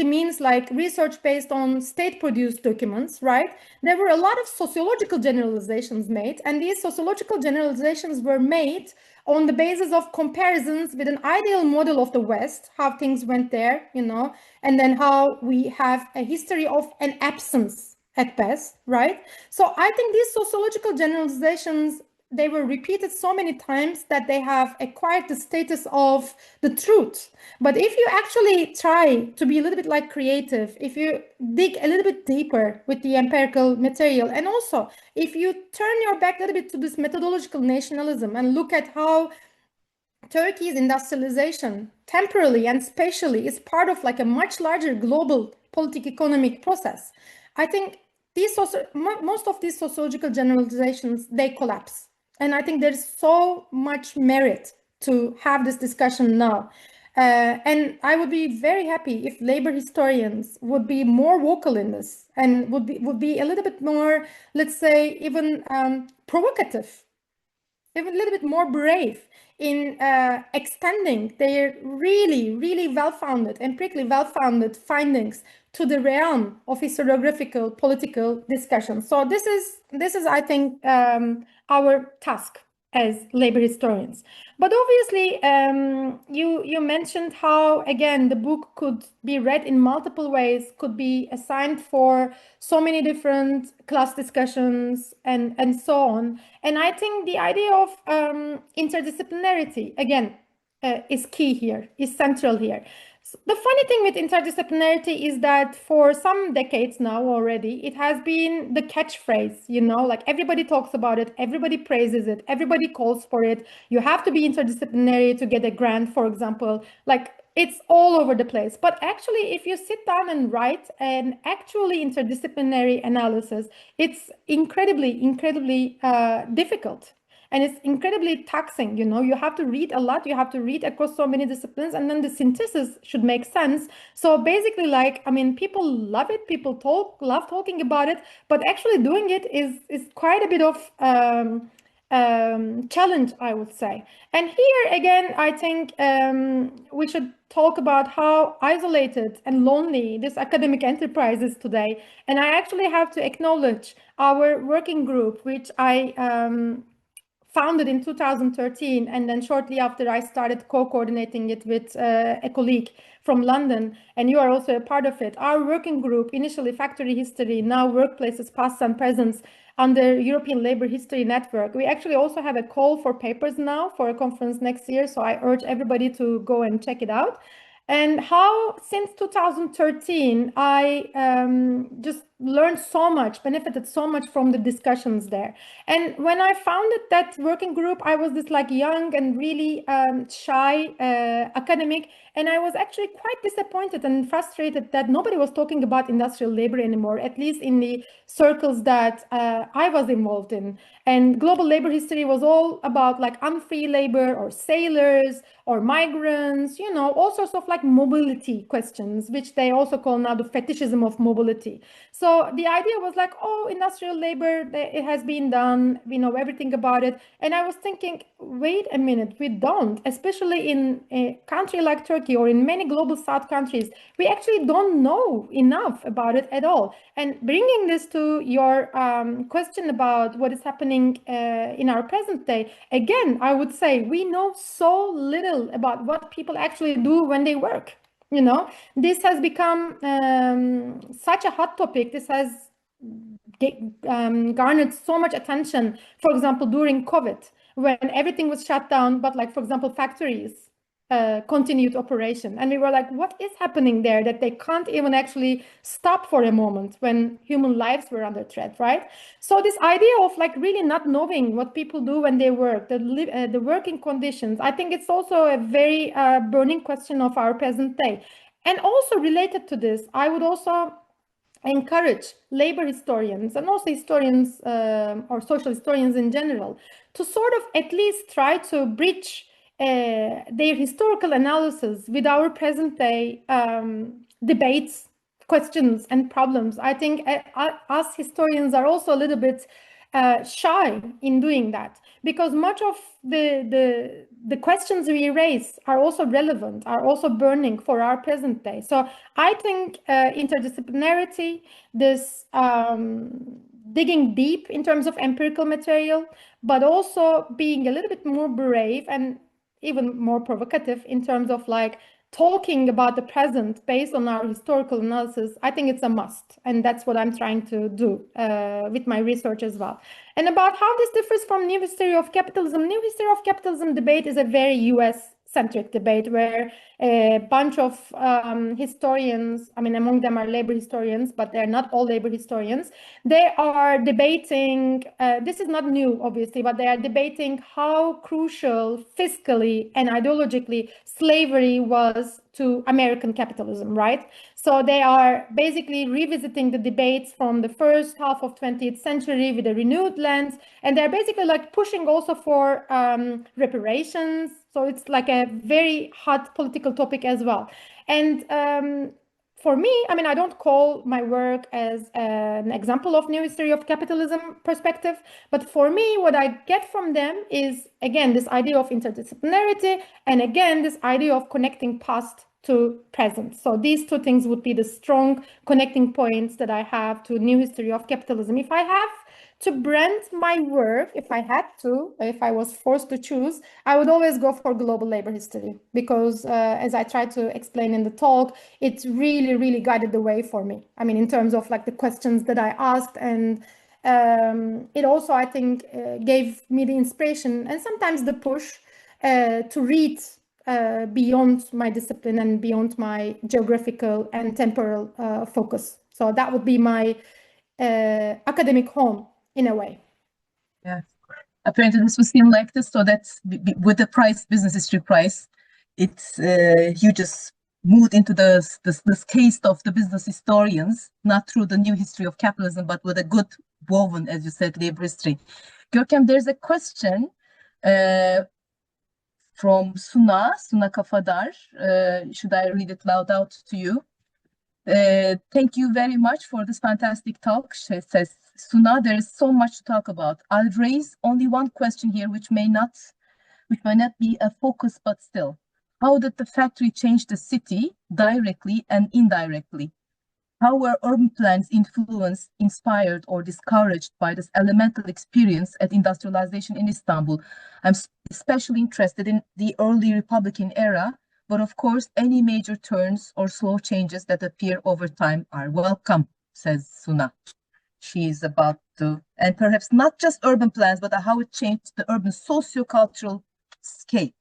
means like research based on state-produced documents, right? There were a lot of sociological generalizations made, and these sociological generalizations were made on the basis of comparisons with an ideal model of the West, how things went there, you know, and then how we have a history of an absence at best, right? So I think these sociological generalizations, they were repeated so many times that they have acquired the status of the truth. But if you actually try to be a little bit like creative, if you dig a little bit deeper with the empirical material, and also if you turn your back a little bit to this methodological nationalism and look at how Turkey's industrialization temporally and spatially is part of like a much larger global political economic process, I think most of these sociological generalizations, they collapse. And I think there's so much merit to have this discussion now. And I would be very happy if labor historians would be more vocal in this and would be a little bit more, let's say, even provocative, even a little bit more brave in extending their really well-founded, empirically well-founded findings to the realm of historiographical political discussion. So this is I think our task as labor historians. But obviously, you mentioned how, again, the book could be read in multiple ways, could be assigned for so many different class discussions and so on. And I think the idea of interdisciplinarity, again, is key here, is central here. The funny thing with interdisciplinarity is that for some decades now already, it has been the catchphrase, you know, like everybody talks about it, everybody praises it, everybody calls for it. You have to be interdisciplinary to get a grant, for example, like it's all over the place. But actually, if you sit down and write an actually interdisciplinary analysis, it's incredibly difficult. And it's incredibly taxing, you know, you have to read a lot, you have to read across so many disciplines, and then the synthesis should make sense. So basically, like, I mean, people love it, people love talking about it, but actually doing it is quite a bit of challenge, I would say. And here again, I think we should talk about how isolated and lonely this academic enterprise is today. And I actually have to acknowledge our working group, which I founded in 2013, and then shortly after I started co-coordinating it with a colleague from London, and you are also a part of it. Our working group, initially Factory History, now Workplaces Past and Present, under European Labor History Network. We actually also have a call for papers now for a conference next year, so I urge everybody to go and check it out. And how since 2013, I just learned so much, benefited so much from the discussions there. And when I founded that working group, I was this like young and really shy academic. And I was actually quite disappointed and frustrated that nobody was talking about industrial labor anymore, at least in the circles that I was involved in. And global labor history was all about like unfree labor or sailors or migrants, you know, all sorts of like mobility questions, which they also call now the fetishism of mobility. So the idea was like, oh, industrial labor, it has been done, we know everything about it. And I was thinking, wait a minute, we don't, especially in a country like Turkey or in many global South countries, we actually don't know enough about it at all. And bringing this to your question about what is happening in our present day, again, I would say we know so little about what people actually do when they work. You know, this has become such a hot topic. This has garnered so much attention, for example, during COVID, when everything was shut down, but like, for example, factories continued operation. And we were like, what is happening there that they can't even actually stop for a moment when human lives were under threat, right? So this idea of like really not knowing what people do when they work, the working conditions, I think it's also a very burning question of our present day. And also related to this, I would also encourage labor historians and also historians or social historians in general to sort of at least try to bridge their historical analysis with our present day debates, questions, and problems. I think us historians are also a little bit shy in doing that, because much of the questions we raise are also relevant, are also burning for our present day. So I think interdisciplinarity, this digging deep in terms of empirical material, but also being a little bit more brave and even more provocative in terms of like talking about the present based on our historical analysis, I think it's a must. And that's what I'm trying to do with my research as well. And about how this differs from new history of capitalism debate is a very US-centric debate where a bunch of historians, I mean, among them are labor historians, but they're not all labor historians. They are debating, this is not new, obviously, but they are debating how crucial fiscally and ideologically slavery was to American capitalism, right? So they are basically revisiting the debates from the first half of 20th century with a renewed lens. And they're basically like pushing also for reparations. So it's like a very hot political topic as well. And for me, I mean, I don't call my work as an example of new history of capitalism perspective, but for me, what I get from them is, again, this idea of interdisciplinarity, and again, this idea of connecting past to present. So these two things would be the strong connecting points that I have to new history of capitalism. If I have to brand my work, if I was forced to choose, I would always go for global labor history, because as I tried to explain in the talk, it really, really guided the way for me. I mean, in terms of like the questions that I asked, and it also, I think, gave me the inspiration and sometimes the push to read beyond my discipline and beyond my geographical and temporal focus. So that would be my academic home in a way. Yeah, apparently this will seem like this, so that's with the price, business history prize, it's you just moved into this case of the business historians, not through the new history of capitalism, but with a good woven, as you said, labor history. Görkem, there's a question from Suna Kafadar. Should I read it loud out to you? Thank you very much for this fantastic talk. She says, Suna, there is so much to talk about. I'll raise only one question here, which may not be a focus, but still. How did the factory change the city directly and indirectly? How were urban plans influenced, inspired, or discouraged by this elemental experience at industrialization in Istanbul? I'm especially interested in the early Republican era, but of course, any major turns or slow changes that appear over time are welcome, says Suna. She is about to, and perhaps not just urban plans, but how it changed the urban socio-cultural scape.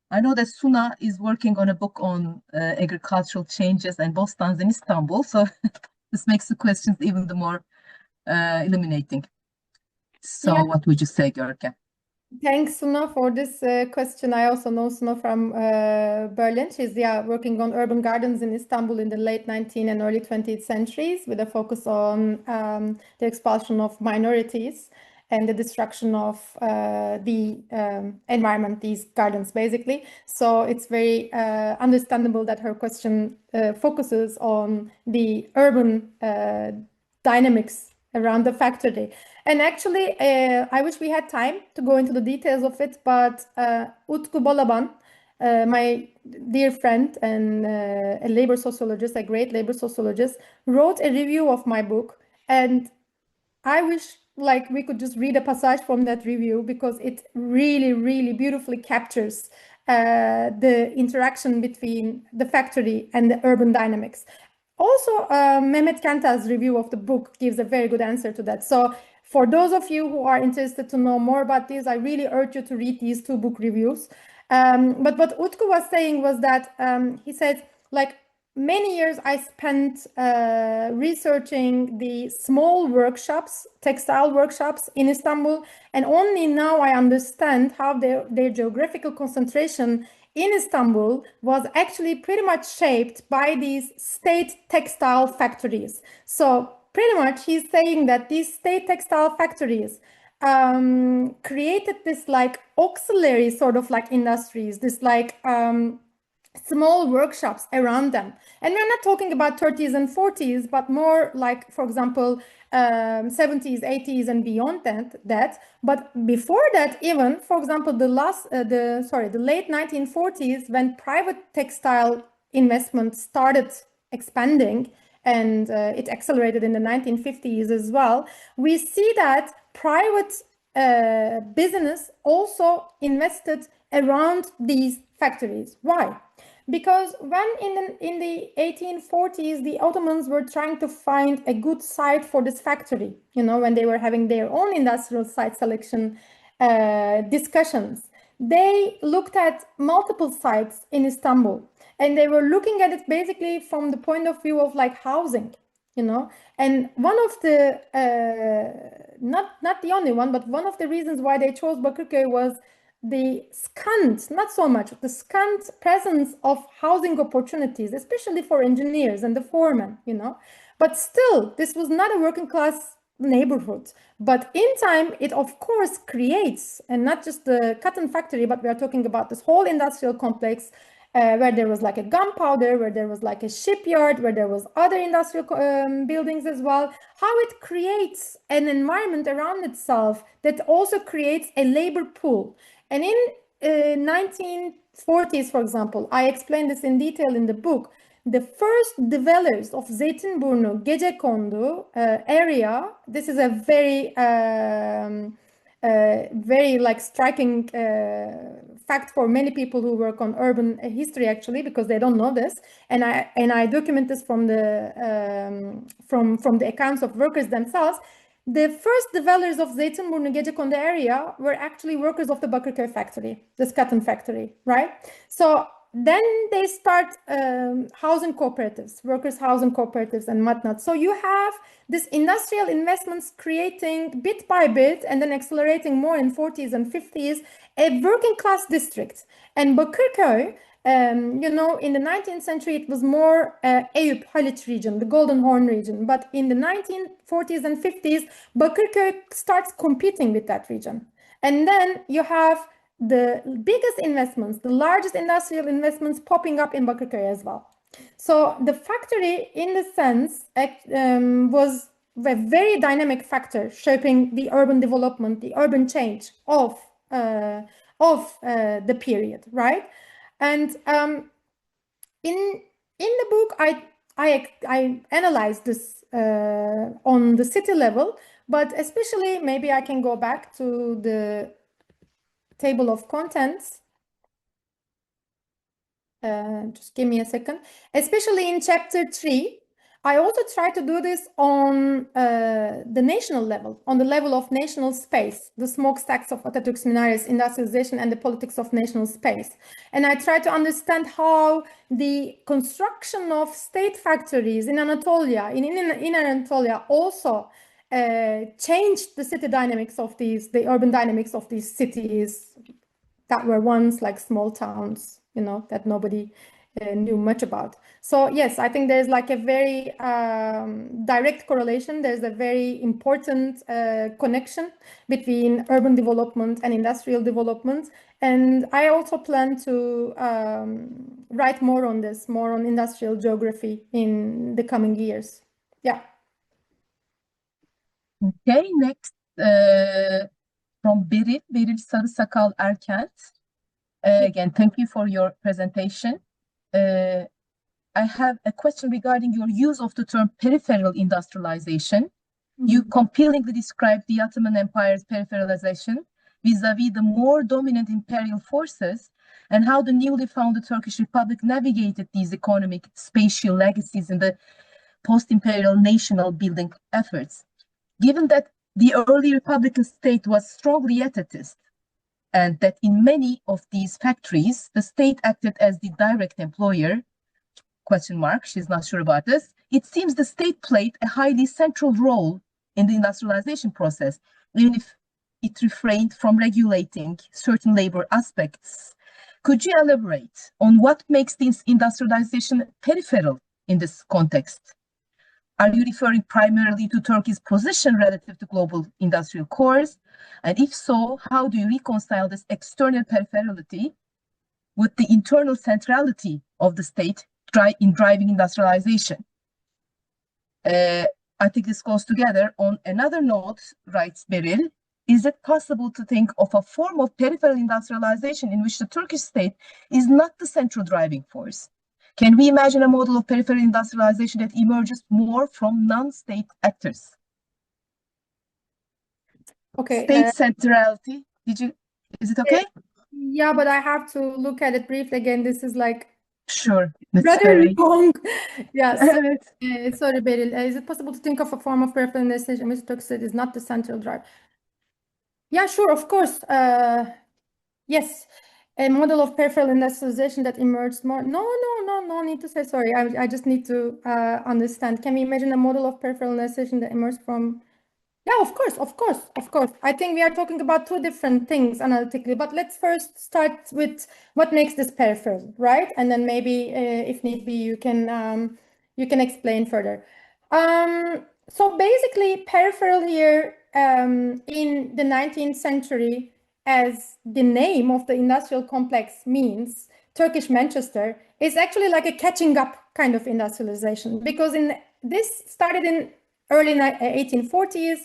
I know that Suna is working on a book on agricultural changes and bostans in Istanbul, so this makes the questions even the more illuminating. So yeah. What would you say, Görkem? Thanks, Suna, for this question. I also know Suna from Berlin. She's working on urban gardens in Istanbul in the late 19th and early 20th centuries, with a focus on the expulsion of minorities and the destruction of the environment, these gardens, basically. So it's very understandable that her question focuses on the urban dynamics around the factory. And actually, I wish we had time to go into the details of it, but Utku Balaban, my dear friend and a labor sociologist, a great labor sociologist, wrote a review of my book. And I wish like we could just read a passage from that review, because it really, really beautifully captures the interaction between the factory and the urban dynamics. also, Mehmet Kentel's review of the book gives a very good answer to that. So for those of you who are interested to know more about this, I really urge you to read these two book reviews. But what Utku was saying was that he said, like, many years I spent researching the small workshops, textile workshops in Istanbul, and only now I understand how their geographical concentration in Istanbul was actually pretty much shaped by these state textile factories. So pretty much he's saying that these state textile factories created this like auxiliary sort of like industries, this like small workshops around them. And we're not talking about 30s and 40s, but more like, for example, 70s, 80s, and beyond that. But before that, even, for example, the late 1940s, when private textile investment started expanding, and it accelerated in the 1950s as well, we see that private business also invested around these factories. Why? Because when in the 1840s, the Ottomans were trying to find a good site for this factory, you know, when they were having their own industrial site selection discussions, they looked at multiple sites in Istanbul, and they were looking at it basically from the point of view of like housing, you know. And one of the, not the only one, but one of the reasons why they chose Bakırköy was the scant, not so much, the scant presence of housing opportunities, especially for engineers and the foremen, you know. But still, this was not a working class neighborhood. But in time, it of course creates, and not just the cotton factory, but we are talking about this whole industrial complex where there was like a gunpowder, where there was like a shipyard, where there was other industrial buildings as well, how it creates an environment around itself that also creates a labor pool. And in 1940s, for example, I explained this in detail in the book, the first dwellers of Zeytinburnu, Gecekondu area, this is a very like striking fact for many people who work on urban history, actually, because they don't know this, and I document this from the accounts of workers themselves. The first dwellers of Zeytinburnu, Gecekondu area were actually workers of the Bakırköy factory, this cotton factory, right? So then they start housing cooperatives, workers' housing cooperatives and whatnot. So you have this industrial investments creating bit by bit and then accelerating more in 40s and 50s, a working class district. And Bakırköy, you know, in the 19th century, it was more Eyüp, Haliç region, the Golden Horn region. But in the 1940s and 50s, Bakırköy starts competing with that region. And then you have the biggest investments, the largest industrial investments popping up in Bakırköy as well. So the factory, in the sense, was a very dynamic factor shaping the urban development, the urban change of the period, right? And in the book, I analyzed this on the city level, but especially maybe I can go back to the table of contents. Just give me a second. Especially in chapter 3, I also try to do this on the national level, on the level of national space, the smokestacks of Atatürk's minares, industrialization, and the politics of national space. And I try to understand how the construction of state factories in Anatolia, in Anatolia, also changed the city dynamics of the urban dynamics of these cities that were once like small towns, you know, that nobody knew much about. So yes, I think there's like a very direct correlation. There's a very important connection between urban development and industrial development. And I also plan to write more on this, more on industrial geography in the coming years. Yeah. Okay, next from Beril Sarısakal Erkent. Again, thank you for your presentation. I have a question regarding your use of the term peripheral industrialization. Mm-hmm. You compellingly described the Ottoman Empire's peripheralization vis-a-vis the more dominant imperial forces, and how the newly founded Turkish Republic navigated these economic spatial legacies in the post-imperial national building efforts. Given that the early republican state was strongly etatist, and that in many of these factories, the state acted as the direct employer, question mark, she's not sure about this, it seems the state played a highly central role in the industrialization process, even if it refrained from regulating certain labor aspects. Could you elaborate on what makes this industrialization peripheral in this context? Are you referring primarily to Turkey's position relative to global industrial cores? And if so, how do you reconcile this external peripherality with the internal centrality of the state in driving industrialization? I think this goes together. On another note, writes Beril, is it possible to think of a form of peripheral industrialization in which the Turkish state is not the central driving force? Can we imagine a model of peripheral industrialization that emerges more from non-state actors? Okay. State centrality. Is it okay? Yeah, but I have to look at it briefly again. This is like sure. That's rather very long. Yes. Sorry, Beril. Is it possible to think of a form of peripheral industrialization in which Turkish state is not the central drive? Yeah, sure, of course. Yes, a model of peripheral industrialization that emerged more. No need to say sorry. I just need to understand. Can we imagine a model of peripheral industrialization that emerged from? Yeah, of course. I think we are talking about two different things analytically, but let's first start with what makes this peripheral, right? And then maybe, if need be, you can explain further. So basically, peripheral here in the 19th century, as the name of the industrial complex means, Turkish Manchester, is actually like a catching up kind of industrialization, because this started in early 1840s,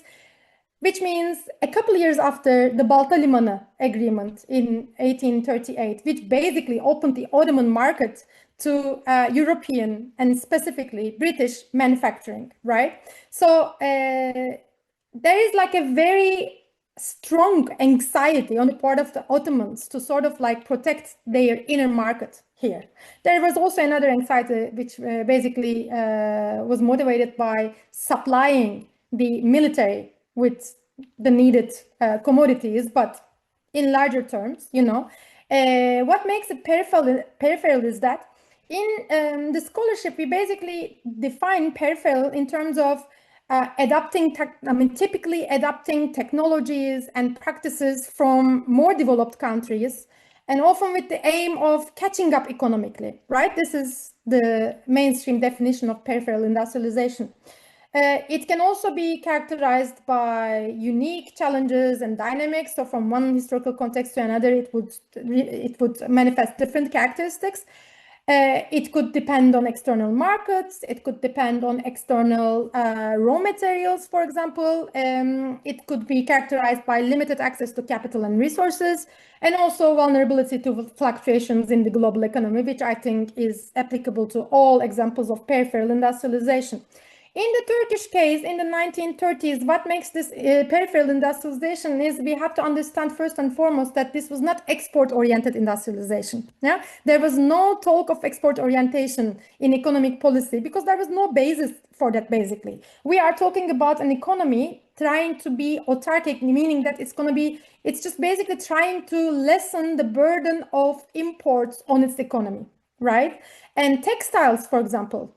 which means a couple of years after the Balta Limanı Agreement in 1838, which basically opened the Ottoman market to European and specifically British manufacturing, right? So there is like a very strong anxiety on the part of the Ottomans to sort of like protect their inner market here. There was also another anxiety which basically was motivated by supplying the military with the needed commodities, but in larger terms, what makes it peripheral is that in the scholarship, we basically define peripheral in terms of typically adapting technologies and practices from more developed countries, and often with the aim of catching up economically, right? This is the mainstream definition of peripheral industrialization. It can also be characterized by unique challenges and dynamics. So from one historical context to another, it would manifest different characteristics. It could depend on external markets. It could depend on external raw materials, for example. It could be characterized by limited access to capital and resources, and also vulnerability to fluctuations in the global economy, which I think is applicable to all examples of peripheral industrialization. In the Turkish case, in the 1930s, what makes this peripheral industrialization is we have to understand first and foremost that this was not export-oriented industrialization. Yeah, there was no talk of export orientation in economic policy because there was no basis for that. Basically, we are talking about an economy trying to be autarkic, meaning that it's just basically trying to lessen the burden of imports on its economy, right? And textiles, for example,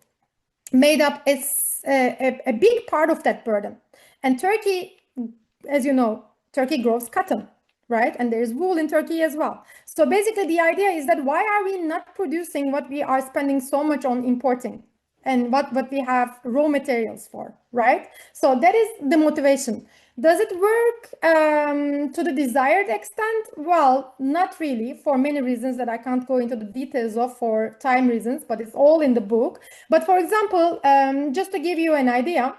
made up a big part of that burden. And Turkey, as you know, Turkey grows cotton, right? And there's wool in Turkey as well. So basically the idea is that why are we not producing what we are spending so much on importing and what we have raw materials for, right? So that is the motivation. Does it work to the desired extent? Well, not really, for many reasons that I can't go into the details of for time reasons, but it's all in the book. But for example, just to give you an idea,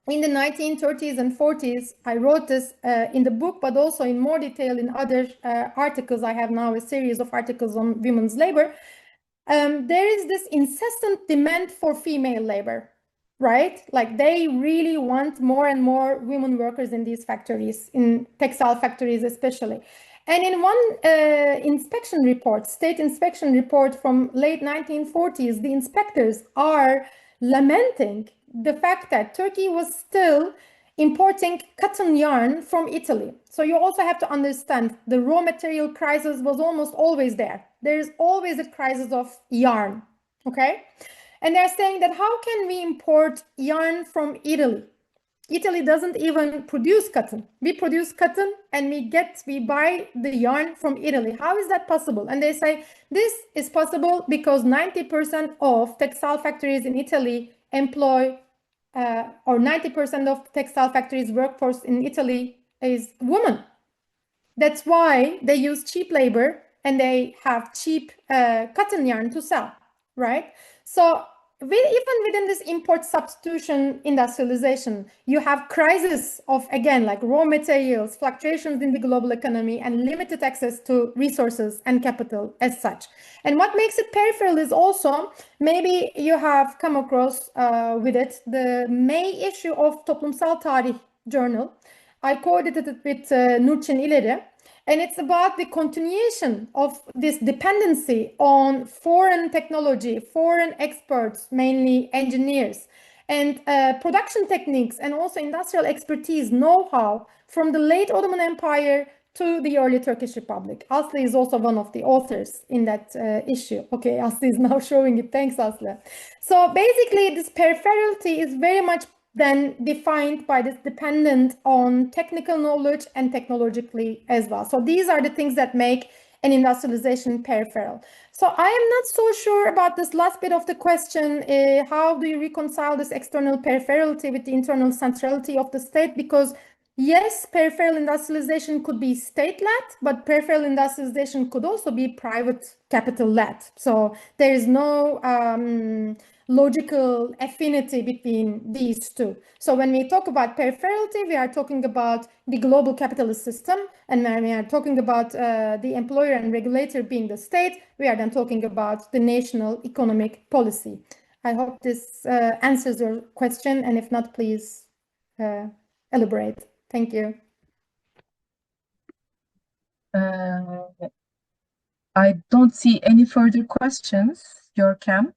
in the 1930s and 40s, I wrote this in the book, but also in more detail in other articles. I have now a series of articles on women's labor. There is this incessant demand for female labor, right? Like they really want more and more women workers in these factories, in textile factories especially. And in one inspection report, state inspection report from late 1940s, the inspectors are lamenting the fact that Turkey was still importing cotton yarn from Italy. So you also have to understand the raw material crisis was almost always there. There is always a crisis of yarn, okay? And they're saying that how can we import yarn from Italy? Italy doesn't even produce cotton. We produce cotton and we buy the yarn from Italy. How is that possible? And they say this is possible because 90% of textile factories in Italy employ, or 90% of textile factories workforce in Italy is women. That's why they use cheap labor and they have cheap cotton yarn to sell, right? So even within this import substitution industrialization, you have crisis of, again, like raw materials, fluctuations in the global economy, and limited access to resources and capital as such. And what makes it peripheral is also, maybe you have come across with it, the May issue of Toplumsal Tarih journal. I coordinated it with Nurçin İleri. And it's about the continuation of this dependency on foreign technology, foreign experts, mainly engineers, and production techniques, and also industrial expertise, know-how from the late Ottoman Empire to the early Turkish Republic. Aslı is also one of the authors in that issue. Okay, Aslı is now showing it. Thanks, Aslı. So basically, this peripherality is very much then defined by this dependent on technical knowledge and technologically as well. So these are the things that make an industrialization peripheral. So I am not so sure about this last bit of the question. How do you reconcile this external peripherality with the internal centrality of the state? Because yes, peripheral industrialization could be state-led, but peripheral industrialization could also be private capital-led. So there is no logical affinity between these two. So when we talk about peripherality, we are talking about the global capitalist system. And when we are talking about the employer and regulator being the state, we are then talking about the national economic policy. I hope this answers your question. And if not, please elaborate. Thank you. I don't see any further questions, Görkem.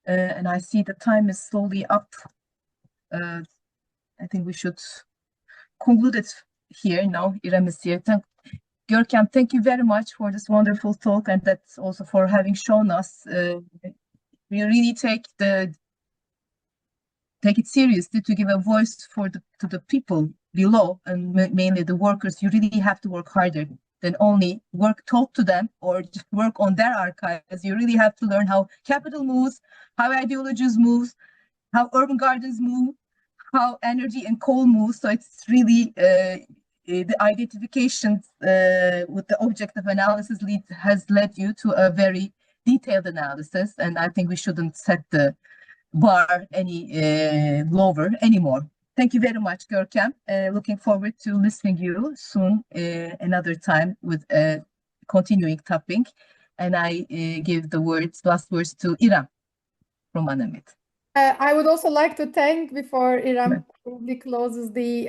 And I see the time is slowly up. I think we should conclude it here now. İrem is here. Görkem, thank you very much for this wonderful talk, and that's also for having shown us. We really take it seriously to give a voice to the people below, and mainly the workers. You really have to work harder than only talk to them or just work on their archives. You really have to learn how capital moves, how ideologies move, how urban gardens move, how energy and coal move. So it's really the identification with the objective analysis has led you to a very detailed analysis, and I think we shouldn't set the bar any lower anymore. Thank you very much, Görkem. Looking forward to listening to you soon, another time with a continuing topic. And I give the last words to İrem from ANAMED. I would also like to thank, before İrem probably closes the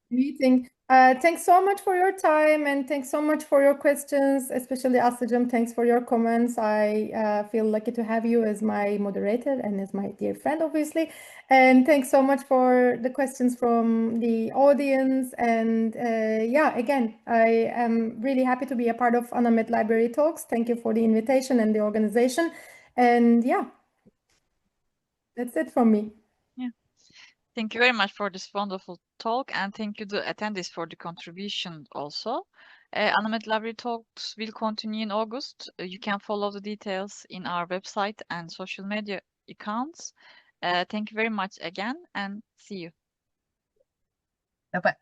meeting, thanks so much for your time, and thanks so much for your questions, especially Aslıcığım, thanks for your comments. I feel lucky to have you as my moderator and as my dear friend, obviously. And thanks so much for the questions from the audience. And yeah, again, I am really happy to be a part of ANAMED Library Talks. Thank you for the invitation and the organization. And yeah, that's it from me. Yeah. Thank you very much for this wonderful talk, and thank you to attendees for the contribution also. ANAMED Library Talks will continue in August. You can follow the details in our website and social media accounts. Thank you very much again, and see you. Bye-bye.